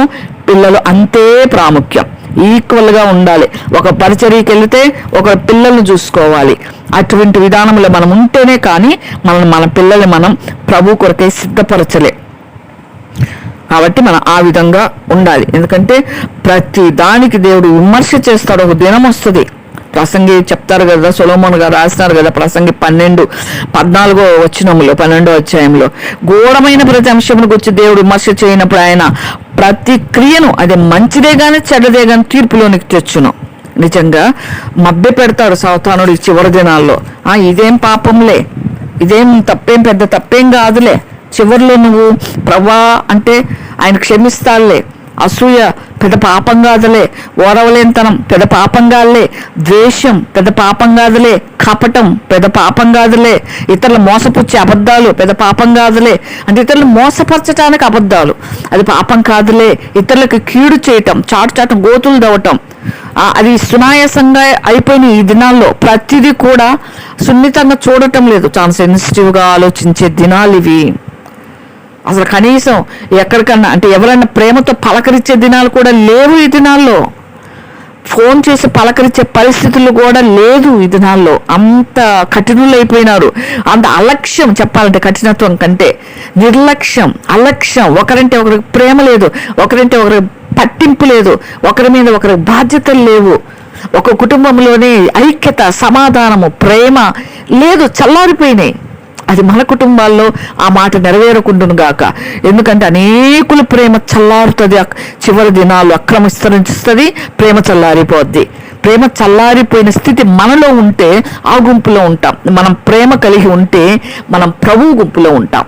పిల్లలు అంతే ప్రాముఖ్యం. ఈక్వల్గా ఉండాలి. ఒక పరిచర్యకి వెళితే ఒక పిల్లల్ని చూసుకోవాలి. అటువంటి విధానంలో మనం ఉంటేనే కానీ మన పిల్లల్ని మనం ప్రభు కొరకే సిద్ధపరచలే. కాబట్టి మనం ఆ విధంగా ఉండాలి. ఎందుకంటే ప్రతి దానికి దేవుడు విమర్శ చేస్తాడు. ఒక దినం వస్తుంది. ప్రసంగి చెప్తారు కదా, సొలొమోను గారు రాసినారు కదా, ప్రసంగి 12:14 వచనంలో 12వ అధ్యాయంలో ఘోరమైన ప్రతి అంశమును గురించి దేవుడు విమర్శ చేయనప్పుడు ఆయన ప్రతి క్రియను అది మంచిదే గాని చెడ్డదే గాని తీర్పులోనికి తెచ్చును. నిజంగా మభ్య పెడతాడు సాతానుడు ఈ చివరి దినాల్లో. ఇదేం పాపంలే, ఇదేం తప్పేం పెద్ద తప్పేం కాదులే, చివరిలో నువ్వు ప్రభా అంటే ఆయన క్షమిస్తాడులే, అసూయ పెద్ద పాపం కాదులే, ఓరవలేనితనం పెద్ద పాపం కాదులే, ద్వేషం పెద్ద పాపం కాదులే, కపటం పెద్ద పాపం కాదులే, ఇతరులు మోసపుచ్చే అబద్ధాలు పెద్ద పాపం కాదులే. అంటే ఇతరులు మోసపరచడానికి అబద్ధాలు అది పాపం కాదులే. ఇతరులకు కీడు చేయటం, చాటు గోతులు దవ్వటం అది సునాయాసంగా అయిపోయిన ఈ దినాల్లో ప్రతిదీ కూడా సున్నితంగా చూడటం లేదు. చాలా సెన్సిటివ్గా ఆలోచించే దినాలు ఇవి. అసలు కనీసం ఎక్కడికన్నా అంటే ఎవరైనా ప్రేమతో పలకరించే దినాలు కూడా లేవు ఈ దినాల్లో. ఫోన్ చేసి పలకరించే పరిస్థితులు కూడా లేదు ఈ దినాల్లో. అంత కఠినులు అయిపోయినారు. అంత అలక్ష్యం, చెప్పాలంటే కఠినత్వం కంటే నిర్లక్ష్యం, అలక్ష్యం. ఒకరంటే ఒకరికి ప్రేమ లేదు, ఒకరంటే ఒకరికి పట్టింపు లేదు, ఒకరి మీద ఒకరికి బాధ్యతలు లేవు. ఒక కుటుంబంలోనే ఐక్యత, సమాధానము, ప్రేమ లేదు, చల్లారిపోయినాయి. అది మన కుటుంబాల్లో ఆ మాట నెరవేరకుండును గాక. ఎందుకంటే అనేకుల ప్రేమ చల్లారుతుంది. చివరి దినాలు అక్రమ విస్తరిస్తుంది, ప్రేమ చల్లారిపోద్ది. ప్రేమ చల్లారిపోయిన స్థితి మనలో ఉంటే ఆ గుంపులో ఉంటాం. మనం ప్రేమ కలిగి ఉంటే మనం ప్రభు గుంపులో ఉంటాం.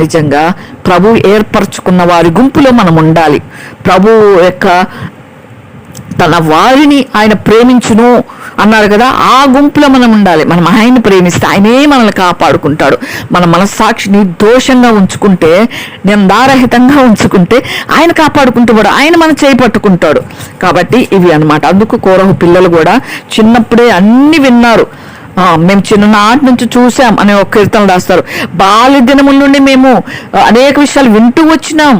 నిజంగా ప్రభు ఏర్పరచుకున్న వారి గుంపులో మనం ఉండాలి. ప్రభు యొక్క తన వారిని ఆయన ప్రేమించును అన్నారు కదా, ఆ గుంపులో మనం ఉండాలి. మనం ఆయన్ని ప్రేమిస్తే ఆయనే మనల్ని కాపాడుకుంటాడు. మన మనస్సాక్షి నిర్దోషంగా ఉంచుకుంటే, నిందారహితంగా ఉంచుకుంటే ఆయన కాపాడుకుంటూ కూడా ఆయన మన చేయి పట్టుకుంటాడు. కాబట్టి ఇవి అన్నమాట. అందుకు కోరహు పిల్లలు కూడా చిన్నప్పుడే అన్ని విన్నారు. మేము చిన్ననాటి నుంచి చూసాం అనే ఒక కీర్తన రాస్తారు. బాల్య దినముల నుండి మేము అనేక విషయాలు వింటూ వచ్చినాం.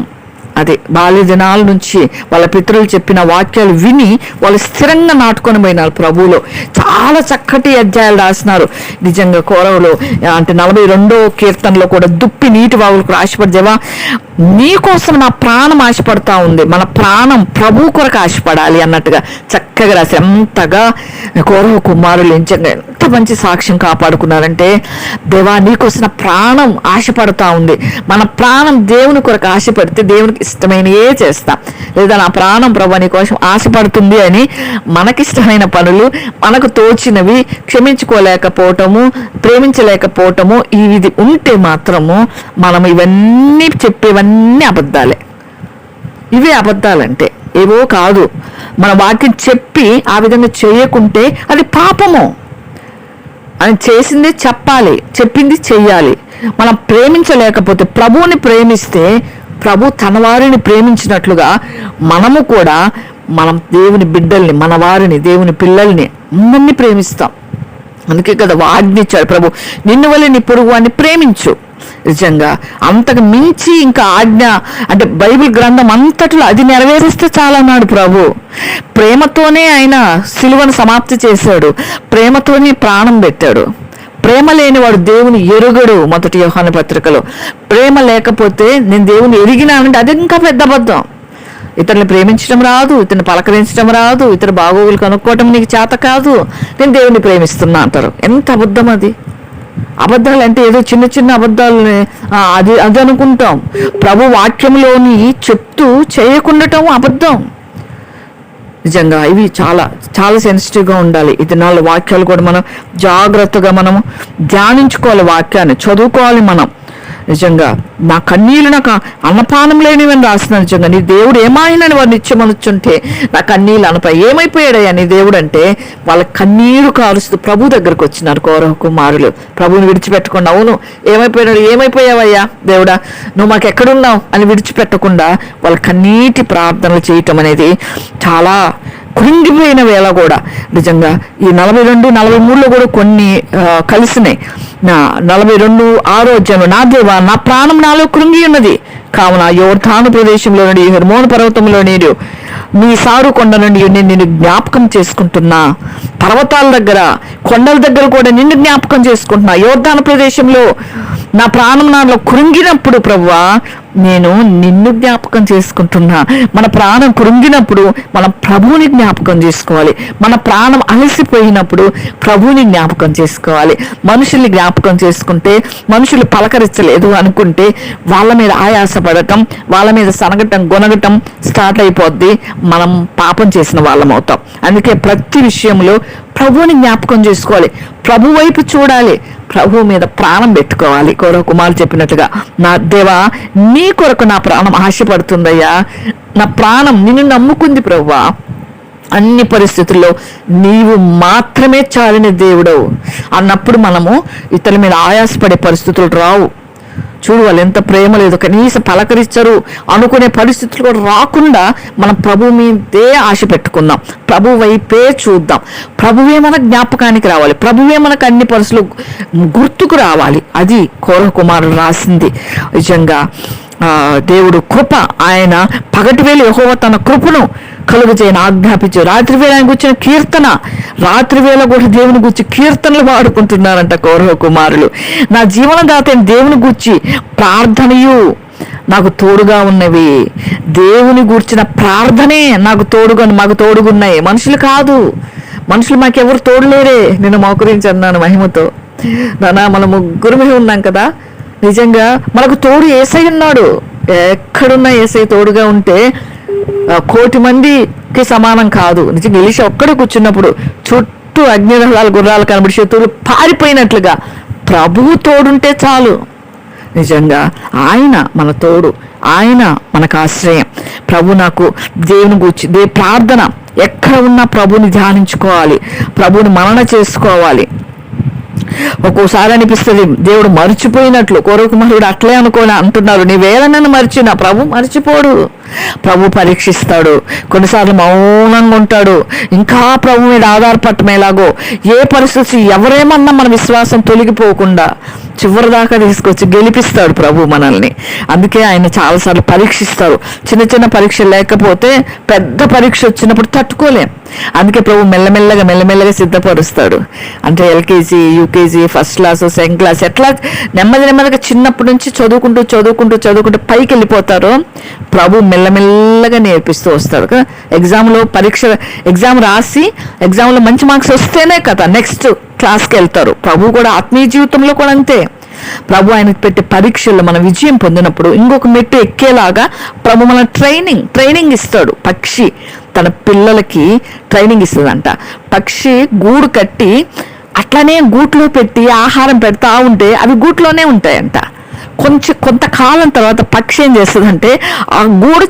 అదే బాల్య దినాల నుంచి వాళ్ళ పితరులు చెప్పిన వాక్యాలు విని వాళ్ళు స్థిరంగా నాటుకొని పోయినారు ప్రభువులో. చాలా చక్కటి అధ్యాయాలు రాసినారు. నిజంగా కోరవులో అంటే 42వ కీర్తనలో కూడా దుప్పి నీటి వాగులకు ఆశపడదేవా, నీకోసం నా ప్రాణం ఆశపడతా ఉంది. మన ప్రాణం ప్రభు కొరకు ఆశపడాలి అన్నట్టుగా చక్కగా రాసి ఎంతగా కోరవ కుమారులు ఎంత మంచి సాక్ష్యం కాపాడుకున్నారంటే, దేవా నీకోసం ప్రాణం ఆశపడతా ఉంది. మన ప్రాణం దేవుని కొరకు ఆశపడితే దేవునికి ఇష్టమైనయే చేస్తా, లేదా నా ప్రాణం ప్రభు నీ కోసం ఆశపడుతుంది అని మనకిష్టమైన పనులు, మనకు తోచినవి క్షమించుకోలేకపోవటము, ప్రేమించలేకపోవటము ఇది ఉంటే మాత్రము మనం ఇవన్నీ చెప్పేవన్నీ అబద్ధాలే. ఇవే అబద్ధాలంటే ఏవో కాదు. మన వాక్యం చెప్పి ఆ విధంగా చేయకుంటే అది పాపము. అని చేసింది చెప్పాలి, చెప్పింది చెయ్యాలి. మనం ప్రేమించలేకపోతే, ప్రభువుని ప్రేమిస్తే ప్రభు తన వారిని ప్రేమించినట్లుగా మనము కూడా మనం దేవుని బిడ్డల్ని, మన వారిని, దేవుని పిల్లల్ని అందరినీ ప్రేమిస్తాం. అందుకే కదా ఆజ్ఞించాడు ప్రభు, నిన్ను వల్ల నీ పొరుగు వారిని ప్రేమించు. నిజంగా అంతకు మించి ఇంకా ఆజ్ఞ అంటే బైబిల్ గ్రంథం అంతట్లో అది నెరవేరిస్తే చాలన్నాడు ప్రభు. ప్రేమతోనే ఆయన సిలువను సమాప్తి చేశాడు, ప్రేమతోనే ప్రాణం పెట్టాడు. ప్రేమ లేనివాడు దేవుని ఎరుగడు. 1 యోహాను పత్రికలో ప్రేమ లేకపోతే నేను దేవుని ఎరిగినానంటే అది ఇంకా పెద్ద అబద్ధం. ఇతరుని ప్రేమించడం రాదు, ఇతరుని పలకరించడం రాదు, ఇతరు బాగోగులు కనుక్కోవటం నీకు చేత కాదు, నేను దేవుని ప్రేమిస్తున్నా అంటారు. ఎంత అబద్ధం అది. అబద్ధాలు అంటే ఏదో చిన్న చిన్న అబద్ధాలని అది అనుకుంటాం. ప్రభు వాక్యంలోని చెప్తూ చేయకుండటం అబద్ధం. నిజంగా ఇవి చాలా చాలా సెన్సిటివ్గా ఉండాలి. ఈ దినాల్లో వాక్యాలు కూడా మనం జాగ్రత్తగా మనము ధ్యానించుకోవాలి, వాక్యాన్ని చదువుకోవాలి. మనం నిజంగా నా కన్నీళ్ళు నాకు అన్నపానం లేనివని రాసిన, నిజంగా నీ దేవుడు ఏమాయనని వారు నిత్యమనుచుంటే నా కన్నీళ్ళు అనపై ఏమైపోయాడయ్యా నీ దేవుడు అంటే వాళ్ళ కన్నీరు కారుస్తూ ప్రభు దగ్గరకు వచ్చినారు కౌరవ కుమారులు. ప్రభుని విడిచిపెట్టకుండా, అవును ఏమైపోయావయ్యా దేవుడా, నువ్వు మాకు ఎక్కడున్నావు అని విడిచిపెట్టకుండా వాళ్ళ కన్నీటి ప్రార్థనలు చేయటం అనేది చాలా కృంగిపోయిన వేళ కూడా. నిజంగా ఈ 42, 43లో కూడా కొన్ని కలిసినాయి. 42:6 నా దేవా నా ప్రాణం నాలో కృంగి ఉన్నది, కావున యోర్దాను ప్రదేశంలో నుండి హెర్మోను పర్వతంలో నేను నీ సారు కొండ నుండి నిన్ను జ్ఞాపకం చేసుకుంటున్నా. పర్వతాల దగ్గర, కొండల దగ్గర కూడా నిన్ను జ్ఞాపకం చేసుకుంటున్నా. యోర్దాను ప్రదేశంలో నా ప్రాణం నాలో కృంగినప్పుడు ప్రభువా నేను నిన్ను జ్ఞాపకం చేసుకుంటున్నా. మన ప్రాణం కృంగినప్పుడు మనం ప్రభువుని జ్ఞాపకం చేసుకోవాలి. మన ప్రాణం అలసిపోయినప్పుడు ప్రభువుని జ్ఞాపకం చేసుకోవాలి. మనుషుల్ని జ్ఞాపకం చేసుకుంటే, మనుషులు పలకరించలేదు అనుకుంటే వాళ్ళ మీద ఆయాసపడటం, వాళ్ళ మీద సనగటం, గొనగటం స్టార్ట్ అయిపోద్ది. మనం పాపం చేసిన వాళ్ళం అవుతాం. అందుకే ప్రతి విషయంలో ప్రభువుని జ్ఞాపకం చేసుకోవాలి, ప్రభు వైపు చూడాలి, ప్రభు మీద ప్రాణం పెట్టుకోవాలి. కౌరవ కుమారుడు చెప్పినట్టుగా, నా దేవా నీ కొరకు నా ప్రాణం ఆశపడుతుందయ్యా, నా ప్రాణం నిన్ను నమ్ముకుంది ప్రభువా. అన్ని పరిస్థితుల్లో నీవు మాత్రమే చాలిన దేవుడవు అన్నప్పుడు మనము ఇతరుల మీద ఆయాసపడే పరిస్థితులు రావు. చూడు వాళ్ళు ఎంత ప్రేమ లేదు, కనీసం పలకరించరు అనుకునే పరిస్థితులు కూడా రాకుండా మనం ప్రభు మీదే ఆశ పెట్టుకుందాం, ప్రభు వైపే చూద్దాం, ప్రభువే మన జ్ఞాపకానికి రావాలి, ప్రభువే మనకు అన్ని పరిస్థితులు గుర్తుకు రావాలి. అది కౌరవ కుమారుడు రాసింది. నిజంగా దేవుడు కృప, ఆయన పగటివేళ యెహోవా తన కృపను కలుగు చేయని ఆజ్ఞాపించు. రాత్రివేళ ఆయన కూర్చిన కీర్తన, రాత్రివేళ కూడా దేవుని గురించి కీర్తనలు పాడుకుంటున్నారంట కౌరవ కుమారులు. నా జీవనదాత దేవుని గూర్చి ప్రార్థనయు నాకు తోడుగా ఉన్నవి. దేవుని గూర్చిన ప్రార్థనే నాకు తోడుగున్నాయి. మనుషులు కాదు, మనుషులు మాకెవరు తోడులేరే. నేను మోకరించి అన్నాను మహిమతో, నాన్న మన ముగ్గురమే ఉన్నాం కదా, నిజంగా మనకు తోడు యేసయ్య ఉన్నాడు. ఎక్కడున్నా యేసయ్య తోడుగా ఉంటే 1,000,000 మందికి సమానం కాదు. నిజంగా ఎలీషా ఒక్కడే కూర్చున్నప్పుడు చుట్టూ అగ్నిరథాలు, గుర్రాలు కనబడి శత్రువులు పారిపోయినట్లుగా ప్రభువు తోడుంటే చాలు. నిజంగా ఆయన మన తోడు, ఆయన మనకు ఆశ్రయం. ప్రభు నాకు దేవుని గూర్చి ప్రార్థన ఎక్కడ ఉన్నా ప్రభుని ధ్యానించుకోవాలి, ప్రభుని మనన చేసుకోవాలి. ఒక్కోసారి అనిపిస్తుంది దేవుడు మర్చిపోయినట్లు. కౌరవ కుమారుడు అట్లే అనుకోని అంటున్నారు, నీ వేళ నన్ను మర్చిన ప్రభు మర్చిపోడు, ప్రభు పరీక్షిస్తాడు. కొన్నిసార్లు మౌనంగా ఉంటాడు, ఇంకా ప్రభు మీద ఆధారపడటమేలాగో. ఏ పరిస్థితి ఎవరేమన్నా మన విశ్వాసం తొలగిపోకుండా చివరి దాకా తీసుకొచ్చి గెలిపిస్తాడు ప్రభు మనల్ని. అందుకే ఆయన చాలాసార్లు పరీక్షిస్తారు. చిన్న చిన్న పరీక్ష లేకపోతే పెద్ద పరీక్ష వచ్చినప్పుడు తట్టుకోలేం. అందుకే ప్రభు మెల్లమెల్లగా సిద్ధపరుస్తాడు. అంటే LKG, UKG, first class, second class ఎట్లా నెమ్మదిగా చిన్నప్పటి నుంచి చదువుకుంటూ పైకి వెళ్ళిపోతారో ప్రభు మెల్లమెల్లగా నేర్పిస్తూ వస్తాడు కదా. ఎగ్జామ్ రాసి ఎగ్జామ్లో మంచి మార్క్స్ వస్తేనే కదా నెక్స్ట్ క్లాస్కి వెళ్తారు. ప్రభు కూడా ఆత్మీయ జీవితంలో కూడా అంతే. ప్రభు ఆయనకు పెట్టే పరీక్షల్లో మనం విజయం పొందినప్పుడు ఇంకొక మెట్టు ఎక్కేలాగా ప్రభు మన ట్రైనింగ్ ఇస్తాడు. పక్షి తన పిల్లలకి ట్రైనింగ్ ఇస్తుందంట. పక్షి గూడు కట్టి అట్లానే గూట్లో పెట్టి ఆహారం పెడతా ఉంటే అవి గూట్లోనే ఉంటాయంట. కొంతకాలం తర్వాత పక్షి ఏం చేస్తుందంటే ఆ గూడు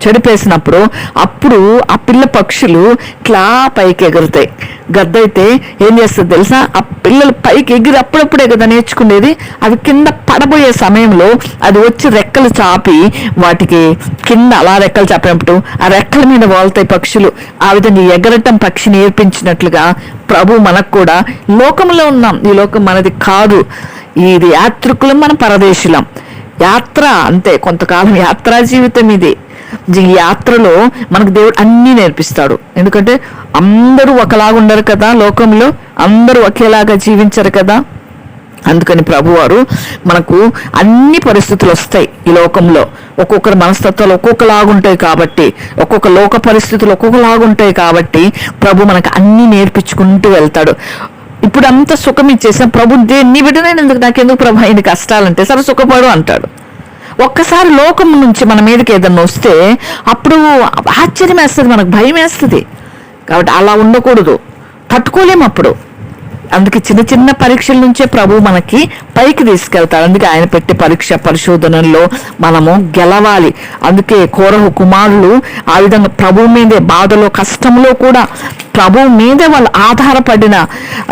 చెడిపేసినప్పుడు అప్పుడు ఆ పిల్ల పక్షులు ఇట్లా పైకి ఎగురుతాయి. గద్దైతే ఏం చేస్తుంది తెలుసా, ఆ పిల్లలు పైకి ఎగిరి అప్పుడప్పుడే కదా నేర్చుకునేది, అవి కింద పడబోయే సమయంలో అది వచ్చి రెక్కలు చాపి వాటికి కింద అలా రెక్కలు చాపినప్పుడు ఆ రెక్కల మీద వాళ్తాయి పక్షులు. ఆ విధంగా ఎగరటం పక్షి నేర్పించినట్లుగా ప్రభు మనకు కూడా లోకంలో ఉన్నాం, ఈ లోకం మనది కాదు, ఇది యాత్రికులం, మన పరదేశులం. యాత్ర అంతే, కొంతకాలం యాత్రా జీవితం ఇది. ఈ యాత్రలో మనకు దేవుడు అన్నీ నేర్పిస్తాడు. ఎందుకంటే అందరూ ఒకలాగా ఉండరు కదా, లోకంలో అందరూ ఒకేలాగా జీవించరు కదా. అందుకని ప్రభువారు మనకు అన్ని పరిస్థితులు వస్తాయి ఈ లోకంలో. ఒక్కొక్కరి మనస్తత్వాలు ఒక్కొక్కలాగుంటాయి కాబట్టి, ఒక్కొక్క లోక పరిస్థితులు ఒక్కొక్కలాగుంటాయి కాబట్టి ప్రభు మనకు అన్ని నేర్పించుకుంటూ వెళ్తాడు. ఇప్పుడు అంత సుఖం ఇచ్చేసిన ప్రభు నీ బిడ్డనైనందుకు నాకెందుకు ప్రభు ఇన్ని కష్టాలంటే, సరే సుఖపడు అంటాడు. ఒక్కసారి లోకం నుంచి మన మీదకి ఏదన్నా వస్తే అప్పుడు ఆశ్చర్యం వేస్తుంది, మనకు భయం వేస్తుంది. కాబట్టి అలా ఉండకూడదు, తట్టుకోలేము అప్పుడు. అందుకే చిన్న చిన్న పరీక్షల నుంచే ప్రభు మనకి పైకి తీసుకెళ్తాడు. అందుకే ఆయన పెట్టే పరిశోధనల్లో మనము గెలవాలి. అందుకే కోరహు కుమారులు ఆ విధంగా ప్రభు మీదే బాధలో కష్టంలో కూడా ప్రభు మీదే వాళ్ళు ఆధారపడిన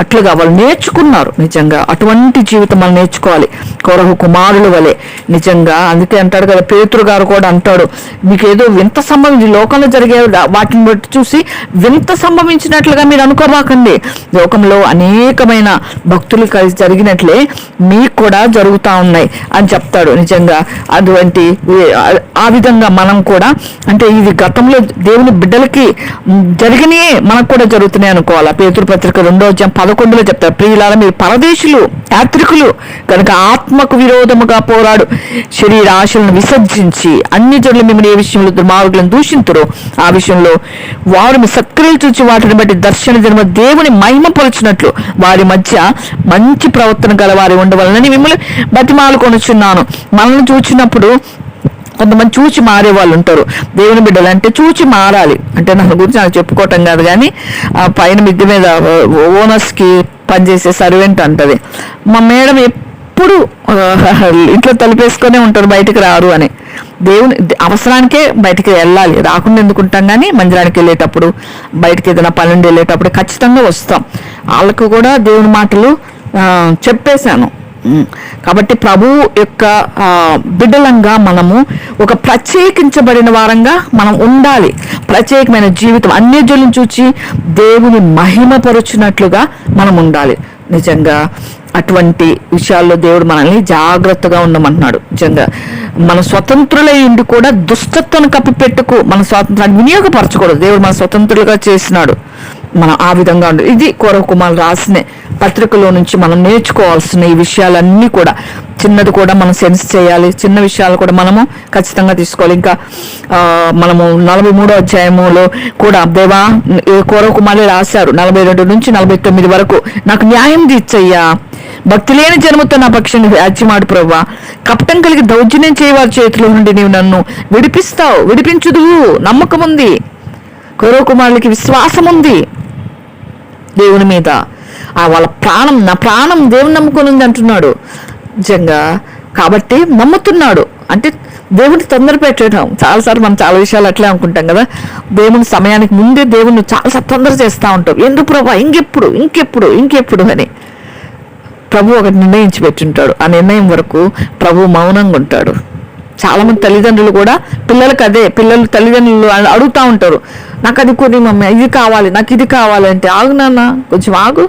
అట్లుగా వాళ్ళు నేర్చుకున్నారు. నిజంగా అటువంటి జీవితం మనం నేర్చుకోవాలి కోరహు కుమారుల వలె. నిజంగా అందుకే అంటాడు కదా, పేతురు గారు కూడా అంటాడు, మీకు ఏదో వింత సంభవించి లోకంలో జరిగే వాటిని బట్టి చూసి వింత సంభవించినట్లుగా మీరు అనుకోబాకండి. లోకంలో అనేకమైన భక్తులు కలిసి జరిగినట్లే మీకు కూడా జరుగుతూ ఉన్నాయి అని చెప్తాడు. నిజంగా అటువంటి ఆ విధంగా మనం కూడా, అంటే ఇది గతంలో దేవుని బిడ్డలకి జరిగినాయే మనకు కూడా జరుగుతున్నాయి అనుకోవాలా. పేతురు పత్రిక 2:11 చెప్తారు, ప్రియులారా మీరు పరదేశులు, యాత్రికులు కనుక ఆత్మకు విరోధముగా పోరాడు శరీర ఆశలను విసర్జించి అన్ని జనులు మిమ్మల్ని ఏ విషయంలో దుర్మార్గులను దూషింతురో ఆ విషయంలో వారు మీ సత్క్రియలు చూచి వాటిని బట్టి దర్శన జన్మ దేవుని మహిమపరుచినట్లు వారి మధ్య మంచి ప్రవర్తన గల వారి ఉండవాలని మిమ్మల్ని బతిమాలుకొనుచున్నాను. మనల్ని చూచినప్పుడు కొంతమంది చూచి మారే వాళ్ళు ఉంటారు. దేవుని బిడ్డలు అంటే చూచి మారాలి. అంటే నా గురించి నాకు చెప్పుకోవటం కాదు, కానీ ఆ పైన మిద్దె మీద ఓనర్స్కి పనిచేసే సర్వెంట్ అంటది, మా మేడం ఎప్పుడు ఇంట్లో తలుపేసుకొనే ఉంటారు, బయటికి రారు అని. దేవుని అవసరానికే బయటికి వెళ్ళాలి, రాకుండా ఎందుకుంటాం. కానీ మందిరానికి వెళ్ళేటప్పుడు, బయటికి ఏదైనా పని నుండి వెళ్ళేటప్పుడు ఖచ్చితంగా వస్తాం. వాళ్ళకు కూడా దేవుని మాటలు చెప్పేశాను. కాబట్టి ప్రభు యొక్క బిడ్డలంగా మనము ఒక ప్రత్యేకించబడిన వారంగా మనం ఉండాలి. ప్రత్యేకమైన జీవితం అన్యజనులను చూచి దేవుని మహిమపరుచినట్లుగా మనం ఉండాలి. నిజంగా అటువంటి విషయాల్లో దేవుడు మనల్ని జాగ్రత్తగా ఉండమంటున్నాడు. నిజంగా మన స్వతంత్రులై ఉండి కూడా దుష్టత్వాన్ని కప్పిపెట్టుకు మన స్వాతంత్రాన్ని వినియోగపరచకూడదు. దేవుడు మన స్వతంత్రులుగా చేసినాడు. మనం ఆ విధంగా ఉండదు. ఇది కోరహు కుమారులు రాసిన పత్రికలో నుంచి మనం నేర్చుకోవాల్సిన ఈ విషయాలన్నీ కూడా, చిన్నది కూడా మనం సెన్స్ చేయాలి, చిన్న విషయాలు కూడా మనము ఖచ్చితంగా తీసుకోవాలి. ఇంకా మనము 43వ అధ్యాయములో కూడా దేవా కోరహు కుమారులు రాశారు 42 నుంచి 49 వరకు, నాకు న్యాయం తీర్చయ్యా, భక్తి లేని జన్మతో నా పక్షాన్ని వ్యాజ్యమాడు ప్రభువా, కపటం కలిగి దౌర్జన్యం చేయవారి చేతిలో నుండి నీవు నన్ను విడిపించుదువు. నమ్మకం ఉంది, కోరహు కుమారులకి విశ్వాసం ఉంది దేవుని మీద. వాళ్ళ నా ప్రాణం దేవుని నమ్ముకొని ఉంది అంటున్నాడు. నిజంగా కాబట్టి నమ్ముతున్నాడు అంటే దేవుని తొందర పెట్టడం. చాలాసార్లు మనం చాలా విషయాలు అట్లే అనుకుంటాం కదా, దేవుని సమయానికి ముందే దేవుని చాలా తొందర చేస్తూ ఉంటాం. ఎందుకు ప్రభా ఇంకెప్పుడు అని. ప్రభు ఒకటి నిర్ణయించి పెట్టుంటాడు, ఆ నిర్ణయం వరకు ప్రభు మౌనంగా ఉంటాడు. చాలా మంది తల్లిదండ్రులు కూడా పిల్లలు తల్లిదండ్రులు అడుగుతూ ఉంటారు, నాకు అది కొని మమ్మీ, ఇది కావాలి, నాకు ఇది కావాలి అంటే, ఆగు నాన్న కొంచెం ఆగు,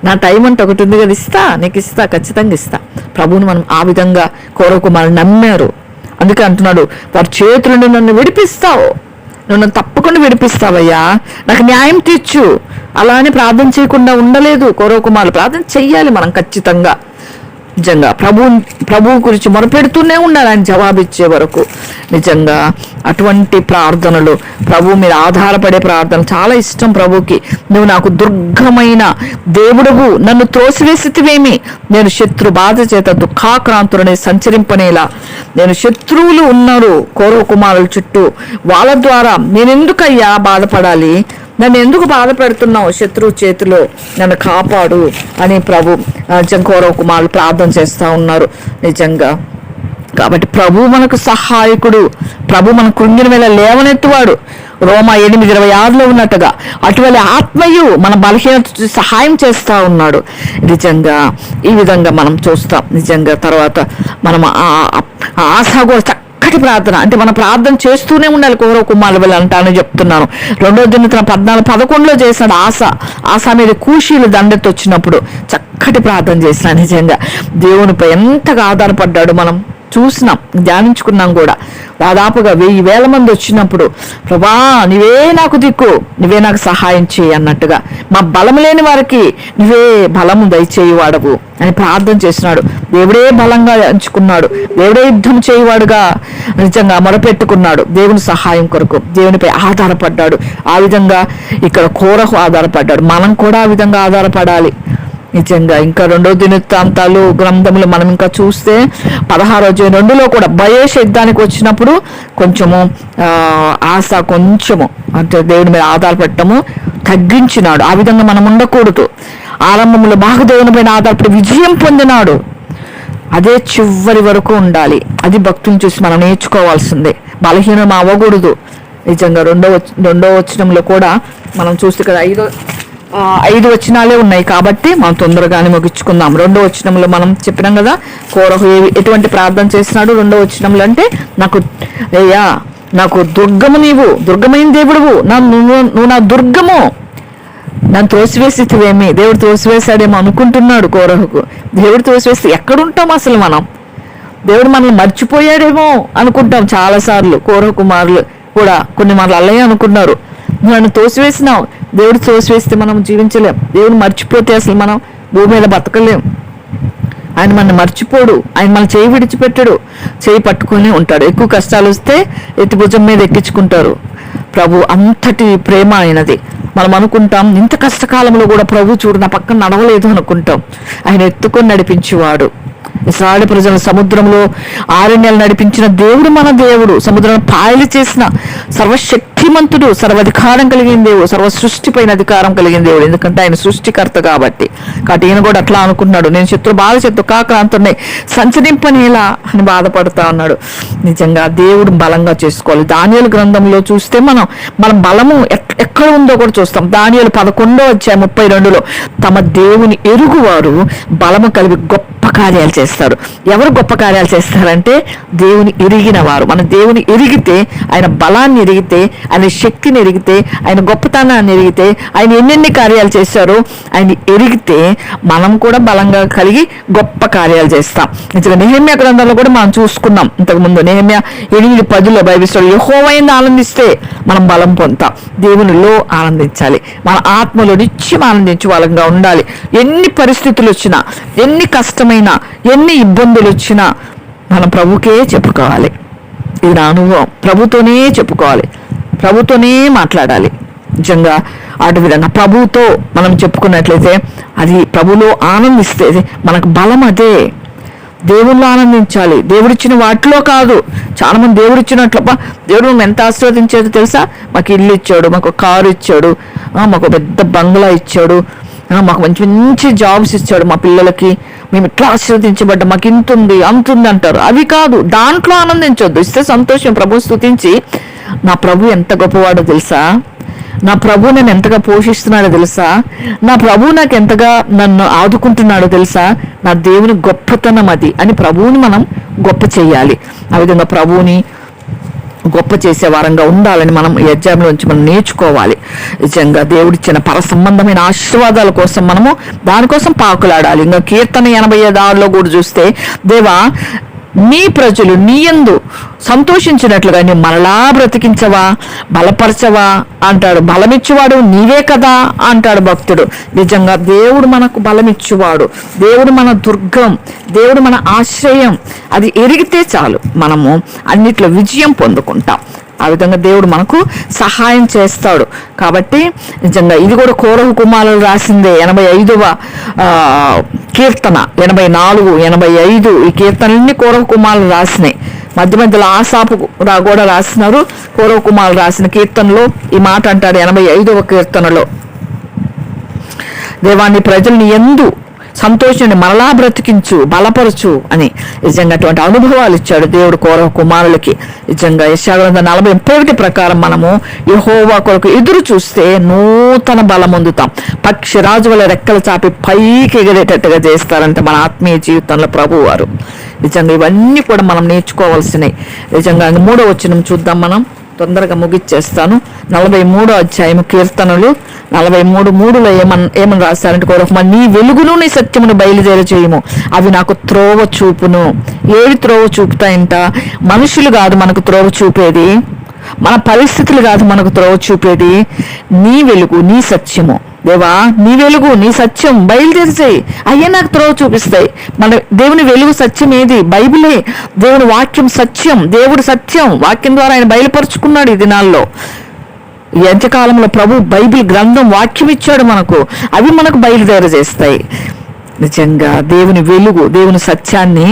నా టైం అంటే ఒకటి ఉంది కదా, నీకు ఇస్తా, ఖచ్చితంగా ఇస్తా. ప్రభువుని మనం ఆ విధంగా కోరహు కుమారులు నమ్మారు. అందుకే అంటున్నాడు, వారి చేతుల నుండి నన్ను విడిపిస్తావు, నన్ను తప్పకుండా విడిపిస్తావయ్యా, నాకు న్యాయం తీర్చు. అలా అని ప్రార్థన చేయకుండా ఉండలేదు కోరహు కుమారులు, ప్రార్థన చెయ్యాలి మనం ఖచ్చితంగా. నిజంగా ప్రభువు గురించి మొరపెడుతూనే ఉండాలి ఆయన జవాబిచ్చే వరకు. నిజంగా అటువంటి ప్రార్థనలు, ప్రభు మీద ఆధారపడే ప్రార్థన చాలా ఇష్టం ప్రభుకి. నువ్వు నాకు దుర్గమైన దేవుడవు, నన్ను త్రోసివేసితివేమి, నేను శత్రు బాధ చేత దుఃఖాక్రాంతులని సంచరింపనేలా. నేను శత్రువులు ఉన్నారు కౌరవ కుమారుల చుట్టూ, వాళ్ళ ద్వారా నేనెందుకయ్యా బాధపడాలి, నన్ను ఎందుకు బాధ పెడుతున్నావు, శత్రువు చేతిలో నన్ను కాపాడు అని ప్రభు కౌరవ కుమారులు ప్రార్థన చేస్తూ ఉన్నారు. నిజంగా కాబట్టి ప్రభు మనకు సహాయకుడు, ప్రభు మన కృంగిన వేళ లేవనెత్తువాడు. రోమా 8:26 ఉన్నట్టుగా అటువంటి ఆత్మయు మన బలహీనత సహాయం చేస్తూ ఉన్నాడు. నిజంగా ఈ విధంగా మనం చూస్తాం. నిజంగా తర్వాత మనం ఆశ కూడా చక్కటి ప్రార్థన, అంటే మన ప్రార్థన చేస్తూనే ఉండాలి. కౌరవ కుమారుల వల్ల అంటానని చెప్తున్నాను. 2వ దినచర్య 14:11 చేశాడు. ఆశ మీద కూషీలు దండెత్తి వచ్చినప్పుడు చక్కటి ప్రార్థన చేసిన. నిజంగా దేవునిపై ఎంతగా ఆధారపడ్డాడు మనం చూసినాం, ధ్యానించుకున్నాం కూడా. దాదాపుగా 1000 మంది వచ్చినప్పుడు ప్రభా నువ్వే నాకు దిక్కు, నువ్వే నాకు సహాయం చేయి అన్నట్టుగా, మా బలం లేని వారికి నువ్వే బలము దయచేయవాడవు అని ప్రార్థన చేసినాడు. దేవుడే బలంగా ఎంచుకున్నాడు, దేవుడే యుద్ధం చేయవాడుగా నిజంగా మొరపెట్టుకున్నాడు. దేవుని సహాయం కొరకు దేవునిపై ఆధారపడ్డాడు. ఆ విధంగా ఇక్కడ కోరహు ఆధారపడ్డాడు. మనం కూడా ఆ విధంగా ఆధారపడాలి. నిజంగా ఇంకా 2వ దినవృత్తాంతాలు గ్రంథములు మనం ఇంకా చూస్తే 16:2 కూడా బయేషు యుద్ధానికి వచ్చినప్పుడు కొంచెము ఆశ కొంచెము అంటే దేవుని మీద ఆధారపడటము తగ్గించినాడు. ఆ విధంగా మనం ఉండకూడదు. ఆరంభంలో బాగా దేవుని పైన ఆధారపడి విజయం పొందినాడు. అదే చివరి వరకు ఉండాలి. అది భక్తుని చూసి మనం నేర్చుకోవాల్సిందే. బలహీనం అవ్వకూడదు. నిజంగా 2వ వచనంలో కూడా మనం చూస్తే కదా 5 వచనాలే ఉన్నాయి కాబట్టి మనం తొందరగానే ముగించుకుందాం. 2వ వచనంలో మనం చెప్పినాం కదా కోరహు ఎటువంటి ప్రార్థన చేసినాడు. 2వ వచనంలో అంటే నాకు దుర్గము, నీవు దుర్గమైన దేవుడువు, నువ్వు నా దుర్గము, నన్ను త్రోసివేసివేమి. దేవుడు త్రోసివేశాడేమో అనుకుంటున్నాడు కోరహుకు. దేవుడు త్రోసివేస్తే ఎక్కడుంటాం అసలు మనం? దేవుడు మనల్ని మర్చిపోయాడేమో అనుకుంటాం చాలాసార్లు. కోరహు కుమారులు కూడా కొన్ని మనల్ని అలాగే అనుకున్నారు. నన్ను తోసివేసినావు, దేవుడు తోసివేస్తే మనం జీవించలేం. దేవుడు మర్చిపోతే అసలు మనం భూమి మీద బతకలేం. ఆయన మన మర్చిపోడు, ఆయన మన చేయి విడిచిపెట్టడు, చేయి పట్టుకునే ఉంటాడు. ఎక్కువ కష్టాలు వస్తే ఎత్తి భుజం మీద ఎక్కించుకుంటారు. ప్రభు అంతటి ప్రేమ అయినది. మనం అనుకుంటాం ఇంత కష్టకాలంలో కూడా ప్రభు చూడు నా పక్కన నడవలేదు అనుకుంటాం. ఆయన ఎత్తుకొని నడిపించేవాడు. ఇశ్రాయేలు ప్రజలను సముద్రంలో 6 నెలలు నడిపించిన దేవుడు మన దేవుడు. సముద్రం పాయలు చేసిన సర్వశక్తిమంతుడు, సర్వాధికారం కలిగిన దేవుడు, సర్వ సృష్టిపైన అధికారం కలిగిన దేవుడు. ఎందుకంటే ఆయన సృష్టికర్త కాబట్టి ఈయన కూడా అట్లా అనుకుంటున్నాడు. నేను శత్రు బాధ చేత కాకాంతున్నాయి సంచరింపనేలా అని బాధపడతా ఉన్నాడు. నిజంగా దేవుడు బలంగా చేసుకోవాలి. దానియేలు గ్రంథంలో చూస్తే మనం బలము ఎక్కడ ఉందో కూడా చూస్తాం. దానియేలు 11:32 తమ దేవుని ఎరుగువారు బలము కలిగి గొప్ప కార్యాలు చేస్తారు. ఎవరు గొప్ప కార్యాలు చేస్తారంటే దేవుని ఎరిగిన వారు. మన దేవుని ఎరిగితే, ఆయన బలాన్ని ఎరిగితే, ఆయన శక్తిని ఎరిగితే, ఆయన గొప్పతనాన్ని ఎరిగితే, ఆయన ఎన్నెన్ని కార్యాలు చేశారో ఆయన ఎరిగితే మనం కూడా బలంగా కలిగి గొప్ప కార్యాలు చేస్తాం. నిజంగా నెహెమ్యా గ్రంథంలో కూడా మనం చూసుకున్నాం ఇంతకుముందు. నెహెమ్యా 8:10 బైబిల్ యెహోవాయందు ఆనందిస్తే మనం బలం పొందుతాం. దేవునిలో ఆనందించాలి. మన ఆత్మలో నిత్యం ఆనందించే వాళ్ళంగా ఉండాలి. ఎన్ని పరిస్థితులు వచ్చినా, ఎన్ని కష్టమైన, ఎన్ని ఇబ్బందులు వచ్చినా మనం ప్రభుకే చెప్పుకోవాలి. ఇది నా అనుభవం. ప్రభుతోనే చెప్పుకోవాలి, ప్రభుతోనే మాట్లాడాలి. నిజంగా అటు విధంగా ప్రభుతో మనం చెప్పుకున్నట్లయితే అది ప్రభులో ఆనందిస్తే మనకు బలం. అదే దేవుళ్ళు ఆనందించాలి. దేవుడిచ్చిన వాటిలో కాదు. చాలా మంది దేవుడిచ్చినట్లు దేవుడు మేము ఎంత ఆశీర్వదించేదో తెలుసా? మాకు ఇల్లు ఇచ్చాడు, మాకు కారు ఇచ్చాడు, మాకు పెద్ద బంగ్లా ఇచ్చాడు, మాకు మంచి మంచి జాబ్స్ ఇచ్చాడు, మా పిల్లలకి మేము ఇట్లా ఆశీర్వదించబడ్డా, మాకు ఇంతుంది అంతుంది అంటారు. అవి కాదు, దాంట్లో ఆనందించొద్దు. ఇస్తే సంతోషం. ప్రభు స్తుతించి నా ప్రభు ఎంత గొప్పవాడో తెలుసా, నా ప్రభు నన్ను ఎంతగా పోషిస్తున్నాడో తెలుసా, నా ప్రభు నాకు ఎంతగా నన్ను ఆదుకుంటున్నాడో తెలుసా, నా దేవుని గొప్పతనం అది అని ప్రభువుని మనం గొప్ప చేయాలి. ఆ విధంగా ప్రభువుని గొప్ప చేసే వారంగా ఉండాలని మనం ఈ అధ్యాయంలోంచి మనం నేర్చుకోవాలి. నిజంగా దేవుడిచ్చిన పర సంబంధమైన ఆశీర్వాదాల కోసం మనము దానికోసం పాకులాడాలి. ఇంకా కీర్తన 86లో కూడా చూస్తే దేవా నీ ప్రజలు నీ యందు సంతోషించినట్లుగా నీ మరలా బ్రతికించవా, బలపరచవా అంటాడు. బలమిచ్చువాడు నీవే కదా అంటాడు భక్తుడు. నిజంగా దేవుడు మనకు బలమిచ్చువాడు, దేవుడు మన దుర్గం, దేవుడు మన ఆశ్రయం. అది ఎరిగితే చాలు మనము అన్నిట్లో విజయం పొందుకుంటాం. ఆ విధంగా దేవుడు మనకు సహాయం చేస్తాడు. కాబట్టి నిజంగా ఇది కూడా కోరహు కుమారులు రాసిందే. 85వ కీర్తన, 84, 85 ఈ కీర్తనలన్నీ కోరహు కుమారులు రాసినాయి. మధ్య మధ్యలో ఆసాపు కూడా రాసినారు. కోరహు కుమారులు రాసిన కీర్తనలో ఈ మాట అంటాడు 85వ కీర్తనలో, దేవాన్ని ప్రజల్ని ఎందు సంతోషాన్ని మరలా బ్రతికించు, బలపరచు అని. నిజంగా అటువంటి అనుభవాలు ఇచ్చాడు దేవుడు కోరహు కుమారులకి. నిజంగా యెషయా 40:31 ప్రకారం మనము యెహోవా కొరకు ఎదురు చూస్తే నూతన బలం పొందుతాం. పక్షిరాజు వల్ల రెక్కలు చాపి పైకి ఎగిరేటట్టుగా చేస్తారంటే మన ఆత్మీయ జీవితంలో ప్రభువు వారు. నిజంగా ఇవన్నీ కూడా మనం నేర్చుకోవాల్సినవి. నిజంగా 3వ వచనం చూద్దాం, మనం తొందరగా ముగిచ్చేస్తాను. 43వ అధ్యాయం కీర్తనలు 43:3లో ఏమని రాస్తారంటే, కోరహు నీ వెలుగును నీ సత్యమును బయలుదేరి చేయము, అవి నాకు త్రోవ చూపును. ఏవి త్రోవ చూపుతాయంట? మనుషులు కాదు మనకు త్రోవ చూపేది, మన పరిస్థితులు కాదు మనకు త్రోవ చూపేది, నీ వెలుగు నీ సత్యము. దేవా నీ వెలుగు నీ సత్యం బయలుదేరిచేయి, అయ్యే నాకు త్రోవ చూపిస్తాయి. మన దేవుని వెలుగు సత్యం ఏది? బైబిలే. దేవుని వాక్యం సత్యం, దేవుడు సత్యం. వాక్యం ద్వారా ఆయన బయలుపరుచుకున్నాడు ఈ దినాల్లో. ఈ అంత్యకాలంలో ప్రభు బైబిల్ గ్రంథం వాక్యం ఇచ్చాడు మనకు, అవి మనకు బయలుదేరజేస్తాయి. నిజంగా దేవుని వెలుగు, దేవుని సత్యాన్ని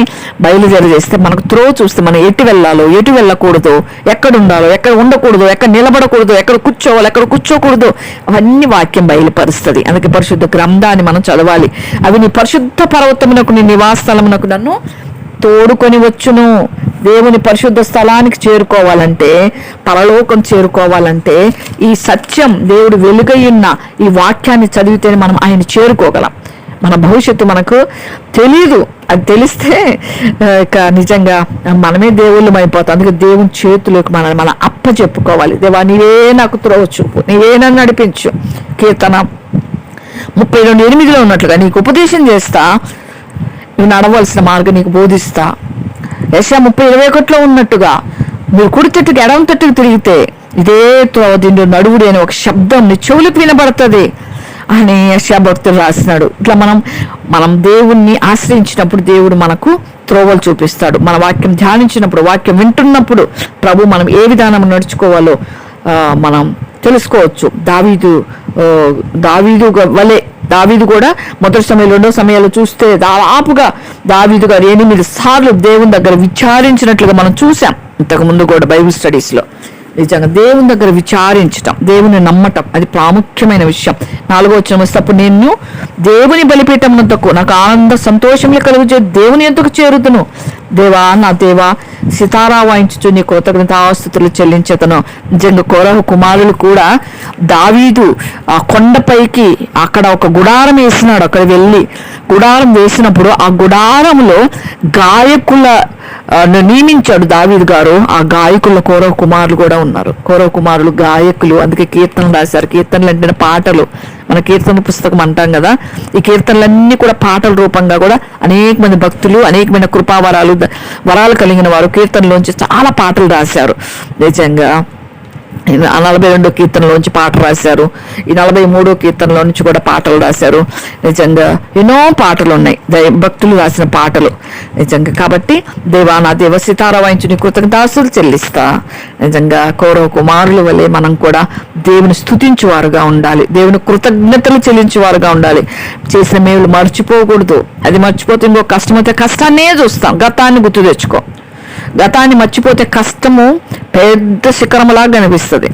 బయలుదేరి చేస్తే మనకు త్రో చూస్తే మనం ఎటు వెళ్ళాలో, ఎటు వెళ్ళకూడదు, ఎక్కడ ఉండాలో, ఎక్కడ ఉండకూడదు, ఎక్కడ నిలబడకూడదు, ఎక్కడ కూర్చోవాలి, ఎక్కడ కూర్చోకూడదు, అవన్నీ వాక్యం బయలుపరుస్తుంది. అందుకే పరిశుద్ధ గ్రంథాన్ని మనం చదవాలి. అవి నీ పరిశుద్ధ పర్వతమునకు, నీ నివాసస్థలమునకు నన్ను తోడుకొని వచ్చును. దేవుని పరిశుద్ధ స్థలానికి చేరుకోవాలంటే, పరలోకం చేరుకోవాలంటే ఈ సత్యం, దేవుడు వెలుగయ్యున్న ఈ వాక్యాన్ని చదివితేనే మనం ఆయన చేరుకోగలం. మన భవిష్యత్తు మనకు తెలీదు, అది తెలిస్తే ఇక నిజంగా మనమే దేవుళ్ళం అయిపోతాం. అందుకే దేవుని చేతులకు మనం అప్పచెప్పుకోవాలి. దేవా నీవే నాకు త్రోవ చూపు, నీవే నన్ను నడిపించు. కీర్తన 32:8లో ఉన్నట్లుగా నీకు ఉపదేశం చేస్తా, నువ్వు నడవలసిన మార్గం నీకు బోధిస్తా. యెషయా 30:21లో ఉన్నట్టుగా మీరు కుడి తట్టుకు ఎడమ తట్టుకు తిరిగితే ఇదే త్రోవ దిండు నడువుడి అనే ఒక శబ్దం నీ చెవులకు వినబడుతుంది అని యెషయా భక్తులు రాసినాడు. ఇట్లా మనం దేవుణ్ణి ఆశ్రయించినప్పుడు దేవుడు మనకు త్రోవలు చూపిస్తాడు. మన వాక్యం ధ్యానించినప్పుడు, వాక్యం వింటున్నప్పుడు ప్రభు మనం ఏ విధానం నడుచుకోవాలో మనం తెలుసుకోవచ్చు. దావీదు కూడా మొదటి సమయంలో, రెండో సమయాల్లో చూస్తే దాదాపుగా దావీదు గారు 8 సార్లు దేవుని దగ్గర విచారించినట్లుగా మనం చూసాం ఇంతకు ముందు కూడా బైబిల్ స్టడీస్లో. నిజంగా దేవుని దగ్గర విచారించటం, దేవుని నమ్మటం, అది ప్రాముఖ్యమైన విషయం. 4వ వచనం వస్తే, అప్పుడు నేను దేవుని బలిపీఠం వద్దకు నాకు ఆనంద సంతోషములు కలుగుచే దేవుని ఎందుకు చేరుతును. దేవా నా దేవా సితారా వాయించుచు నీ కృతజ్ఞతాస్తుతులు చెల్లించేతను. నిజంగా కోరహు కుమారులు కూడా దావీదు ఆ కొండపైకి అక్కడ ఒక గుడారం వేసినాడు. అక్కడ వెళ్ళి గుడారం వేసినప్పుడు ఆ గుడారంలో గాయకుల నియమించాడు దావీదు గారు. ఆ గాయకుల కోరహు కుమారులు కూడా ఉన్నారు. కోరహు కుమారులు గాయకులు, అందుకే కీర్తనలు రాశారు. కీర్తనలు అంటే పాటలు, మన కీర్తన పుస్తకం అంటాం కదా. ఈ కీర్తనలన్నీ కూడా పాటల రూపంగా కూడా అనేక మంది భక్తులు, అనేకమైన వరాలు కలిగిన వారు కీర్తనలోంచి చాలా పాటలు రాశారు. నిజంగా 42 కీర్తనలోంచి పాట రాశారు. ఈ 43 కీర్తనలో నుంచి కూడా పాటలు రాశారు. నిజంగా ఎన్నో పాటలు ఉన్నాయి, భక్తులు రాసిన పాటలు. నిజంగా కాబట్టి దేవా నా దేవ సితార వాయించు నీ కృతజ్ఞతాస్తుతులు చెల్లిస్తా. నిజంగా కౌరవ కుమారుల వలె మనం కూడా దేవుని స్తుతించువారుగా ఉండాలి, దేవుని కృతజ్ఞతలు చెల్లించేవారుగా ఉండాలి. చేసిన మేలు మర్చిపోకూడదు. అది మర్చిపోతే ఇంకో కష్టమైతే కష్టాన్నే చూస్తాం. గతాన్ని గుర్తు తెచ్చుకో. గతాన్ని మర్చిపోతే కష్టము పెద్ద శిఖరములాగా కనిపిస్తుంది.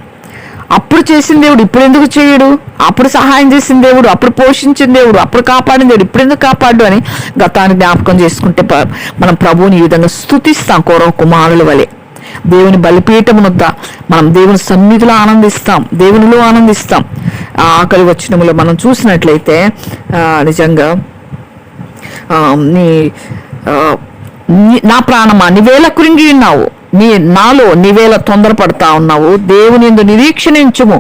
అప్పుడు చేసిన దేవుడు ఇప్పుడు ఎందుకు చేయడు? అప్పుడు సహాయం చేసిన దేవుడు, అప్పుడు పోషించిన దేవుడు, అప్పుడు కాపాడిన దేవుడు ఇప్పుడు ఎందుకు కాపాడు అని గతాన్ని జ్ఞాపకం చేసుకుంటే మనం ప్రభువుని ఈ విధంగా స్తుతిస్తాం. కోరవ కుమారుల వలె దేవుని బలిపీఠం వద్ద మనం దేవుని సన్నిధిలో ఆనందిస్తాం, దేవునిలో ఆనందిస్తాం. ఆ ఆకలి వచనములో మనం చూసినట్లయితే నిజంగా నా ప్రాణమా నీవేళ కృంగి ఉన్నావు, నాలో నీవేళ తొందరపడతా ఉన్నావు. దేవుని యందు నిరీక్షణించుము,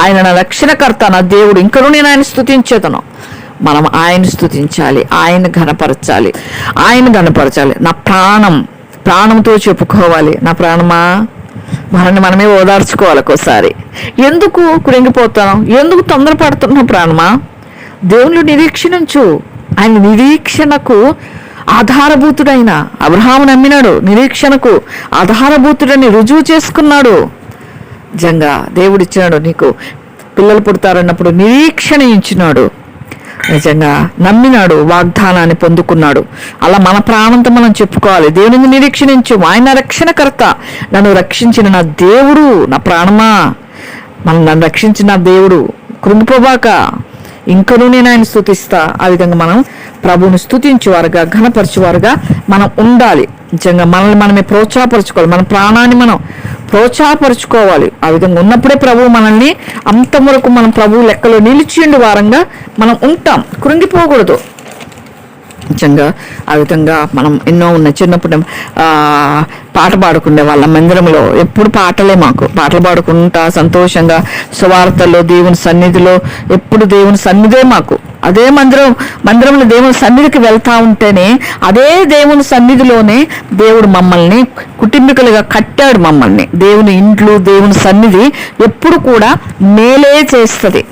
ఆయన నా రక్షణకర్త, నా దేవుడు, ఇంకనూ నేను ఆయన స్తుతించేదను. మనం ఆయన స్తుతించాలి, ఆయన ఘనపరచాలి. నా ప్రాణం ప్రాణంతో చెప్పుకోవాలి, నా ప్రాణమా. మనమే ఓదార్చుకోవాలి ఒక్కోసారి. ఎందుకు కృంగిపోతాం, ఎందుకు తొందరపడుతున్నాం ప్రాణమా? దేవుని నిరీక్షణించు. ఆయన నిరీక్షణకు ఆధారభూతుడైన అబ్రహాము నమ్మినాడు, నిరీక్షణకు ఆధారభూతుడని రుజువు చేసుకున్నాడు. నిజంగా దేవుడిచ్చినాడు, నీకు పిల్లలు పుడతారన్నప్పుడు నిరీక్షణ ఇచ్చినాడు. నిజంగా నమ్మినాడు, వాగ్దానాన్ని పొందుకున్నాడు. అలా మన ప్రాణంతో మనం చెప్పుకోవాలి, దేవుని నిరీక్షణించు, ఆయన రక్షణకర్త, నన్ను రక్షించిన నా దేవుడు, నా ప్రాణమా, నన్ను రక్షించిన నా దేవుడు, కృంగిపోబాక, ఇంకనూ నేను ఆయన స్తుతిస్తా. ఆ విధంగా మనం ప్రభువుని స్తుతించేవారుగా, ఘనపరచువారుగా మనం ఉండాలి. నిజంగా మనల్ని మనమే ప్రోత్సాహపరచుకోవాలి, మన ప్రాణాన్ని మనం ప్రోత్సాహపరచుకోవాలి. ఆ విధంగా ఉన్నప్పుడే ప్రభువు మనల్ని అంతవరకు మనం ప్రభువు లెక్కలో నిలిచిండు వారంగా మనం ఉంటాం, కృంగిపోకూడదు. నిజంగా ఆ విధంగా మనం ఎన్నో ఉన్నాయి. చిన్నప్పుడు పాట పాడుకునే వాళ్ళ మందిరంలో ఎప్పుడు పాటలే, మాకు పాటలు పాడుకుంటా సంతోషంగా సువార్తలో దేవుని సన్నిధిలో ఎప్పుడు దేవుని సన్నిధే మాకు. అదే మందిరంలో దేవుని సన్నిధికి వెళ్తా ఉంటేనే అదే దేవుని సన్నిధిలోనే దేవుడు మమ్మల్ని కుటుంబీకులుగా కట్టాడు. మమ్మల్ని దేవుని ఇంట్లో దేవుని సన్నిధి ఎప్పుడు కూడా మేలే చేస్తుంది.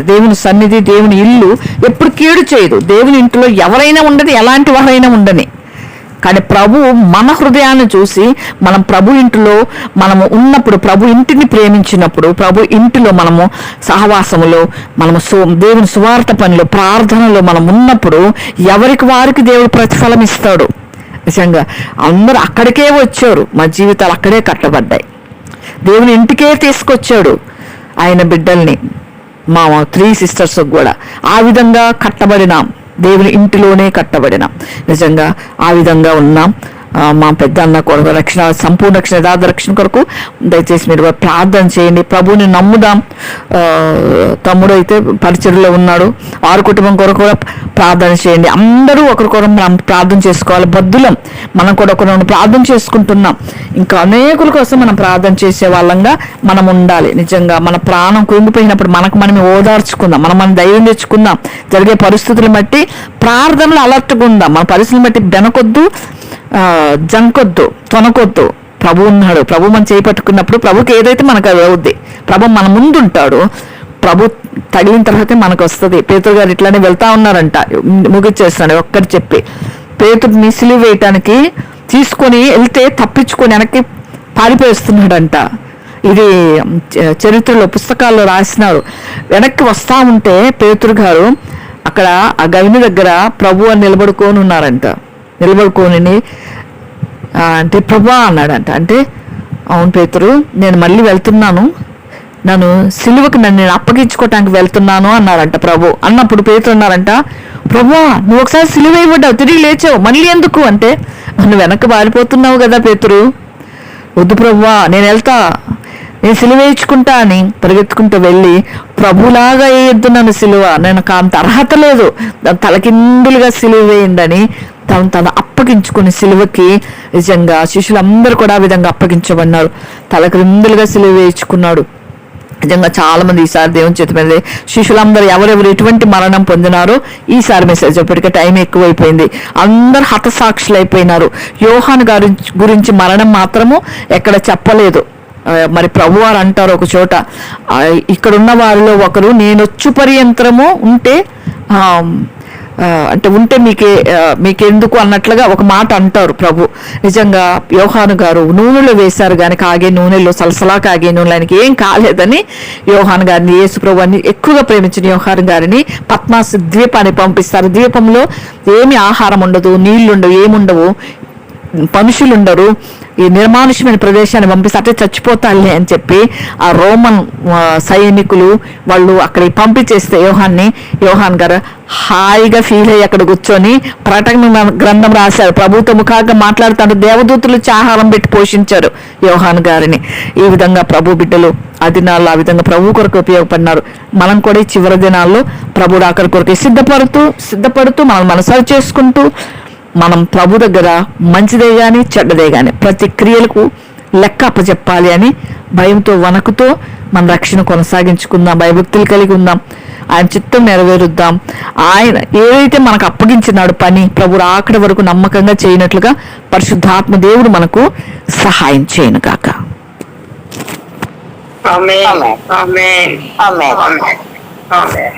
దేవుని సన్నిధి, దేవుని ఇల్లు ఎప్పుడు కీడు చేయదు. దేవుని ఇంట్లో ఎవరైనా ఉండని, ఎలాంటి వారైనా ఉండని, కానీ ప్రభు మన హృదయాన్ని చూసి మనం ప్రభు ఇంటిలో మనము ఉన్నప్పుడు, ప్రభు ఇంటిని ప్రేమించినప్పుడు, ప్రభు ఇంటిలో మనము సహవాసములో, మనము దేవుని సువార్త పనిలో, ప్రార్థనలో మనం ఉన్నప్పుడు ఎవరికి వారికి దేవుడు ప్రతిఫలం ఇస్తాడు. నిజంగా అందరూ అక్కడికే వచ్చారు, మా జీవితాలు అక్కడే కట్టబడ్డాయి. దేవుని ఇంటికే తీసుకొచ్చాడు ఆయన బిడ్డల్ని, మా 3 సిస్టర్స్ కూడా ఆ విధంగా కట్టబడినాం, దేవుని ఇంటిలోనే కట్టబడినాం. నిజంగా ఆ విధంగా ఉన్నాం. మా పెద్ద అన్న కొరకు రక్షణ, సంపూర్ణ రక్షణ, యథార్థ రక్షణ కొరకు దయచేసి మీరు ప్రార్థన చేయండి. ప్రభువుని నమ్ముదాం. తమ్ముడు అయితే పరిచర్లో ఉన్నాడు, వారి కుటుంబం కొరకు కూడా ప్రార్థన చేయండి. అందరూ ఒకరికొకరు మనం ప్రార్థన చేసుకోవాలి. బద్దులం మనం కూడా ఒకరిని ప్రార్థన చేసుకుంటున్నాం. ఇంకా అనేకుల కోసం మనం ప్రార్థన చేసే వాళ్ళంగా మనం ఉండాలి. నిజంగా మన ప్రాణం కృంగిపోయినప్పుడు మనకు మనమే ఓదార్చుకుందాం, మనం ధైర్యం తెచ్చుకుందాం. జరిగే పరిస్థితులు బట్టి ప్రార్థనలు అలర్ట్గా ఉందాం. మన పరిస్థితులను బట్టి బెనకొద్దు, జంకొద్దు, తొనకొద్దు. ప్రభు ఉన్నాడు. ప్రభు మనం చేపట్టుకున్నప్పుడు ప్రభుకి ఏదైతే మనకు అది అవుద్ది. ప్రభు మన ముందు ఉంటాడు. ప్రభు తగిలిన తర్వాతే మనకు వస్తుంది. పేతురు గారు ఇట్లానే వెళ్తా ఉన్నారంట, ముగిచ్చేస్తాడు ఒక్కటి చెప్పి. పేతుడిని సిలువ వేయటానికి తీసుకొని వెళ్తే తప్పించుకొని వెనక్కి పారిపోయిస్తున్నాడంట. ఇది చరిత్రలో పుస్తకాల్లో రాసినారు. వెనక్కి వస్తా ఉంటే పేతురు గారు అక్కడ ఆ గవిని దగ్గర ప్రభు అని నిలబడుకొని ఉన్నారంట. నిలబడుకొని అంటే ప్రభా అన్నాడంట. అంటే అవును పేతురు, నేను మళ్ళీ వెళ్తున్నాను, నన్ను సిలువకి నేను అప్పగించుకోవటానికి వెళ్తున్నాను అన్నారంట ప్రభు. అన్నప్పుడు పేతురు అన్నారంట, ప్రభా నువ్వు ఒకసారి సిలువ వేయబడ్డావు, తిరిగి లేచావు, మళ్ళీ ఎందుకు అంటే, నువ్వు వెనక్కి పారిపోతున్నావు కదా పేతురు, వద్దు ప్రభా నేను వెళ్తా, నేను సిలువ వేయించుకుంటా అని పరిగెత్తుకుంటూ వెళ్ళి ప్రభులాగా వేయొద్దు నన్ను సిలువ, నేను అంత అర్హత లేదు, తలకిందులుగా సిలువ వేయండి తను అప్పగించుకుని సిలువకి. నిజంగా శిష్యులందరూ కూడా ఆ విధంగా అప్పగించబడినారు. తలకిందులుగా సిలువ వేయించుకున్నాడు. నిజంగా చాలా మంది ఈసారి దేవుని చేతి మీద శిష్యులందరూ ఎవరెవరు ఎటువంటి మరణం పొందినారో ఈసారి మెసేజ్ ఇప్పటికే టైం ఎక్కువైపోయింది. అందరు హతసాక్షులు అయిపోయినారు. యోహాను గారి గురించి మరణం మాత్రము ఎక్కడ చెప్పలేదు. మరి ప్రభువారు అంటారు ఒక చోట, ఇక్కడున్న వారిలో ఒకరు నేనొచ్చు పర్యంతరము ఉంటే అంటే ఉంటే మీకెందుకు అన్నట్లుగా ఒక మాట అంటారు ప్రభు. నిజంగా యోహాను గారు నూనెలో వేశారు కానీ కాగే నూనెలో సలసలా కాగే నూనెలో ఆయనకి ఏం కాలేదని యోహాను గారిని, యేసు ప్రభు అని ఎక్కువగా ప్రేమించిన యోహాను గారిని పద్మాసు ద్వీపాన్ని పంపిస్తారు. ద్వీపంలో ఏమి ఆహారం ఉండదు, నీళ్లు ఉండవు, ఏముండవు, మనుషులు ఉండరు. ఈ నిర్మానుష్యమైన ప్రదేశాన్ని పంపిస్తే అట్టే చచ్చిపోతాలే అని చెప్పి ఆ రోమన్ సైనికులు వాళ్ళు అక్కడికి పంపించేస్తే యోహాన్ గారు హాయిగా ఫీల్ అయ్యి అక్కడ కూర్చొని ప్రకటన గ్రంథం రాశారు. ప్రభుతో ముఖాగా మాట్లాడుతాడు. దేవదూతులు ఆహారం పెట్టి పోషించారు యోహాన్ గారిని. ఈ విధంగా ప్రభు బిడ్డలు ఆ దినాల్లో ఆ విధంగా ప్రభు కొరకు ఉపయోగపడినారు. మనం కూడా ఈ చివరి దినాల్లో ప్రభు అక్కడి కొరకు సిద్ధపడుతూ మనం మనసారి చేసుకుంటూ మనం ప్రభు దగ్గర మంచిదే కానీ చెడ్డదే కానీ ప్రతి క్రియలకు లెక్క అప్పచెప్పాలి అని భయంతో వణకుతో మన రక్షణ కొనసాగించుకుందాం. భయభక్తులు కలిగి ఉందాం. ఆయన చిత్తం నెరవేరుద్దాం. ఆయన ఏదైతే మనకు అప్పగించినాడు పని, ప్రభు ఆఖరి వరకు నమ్మకంగా చేయనట్లుగా పరిశుద్ధాత్మ దేవుడు మనకు సహాయం చేయను గాక. ఆమేన్. ఆమేన్. ఆమేన్. ఆమేన్. ఆమేన్.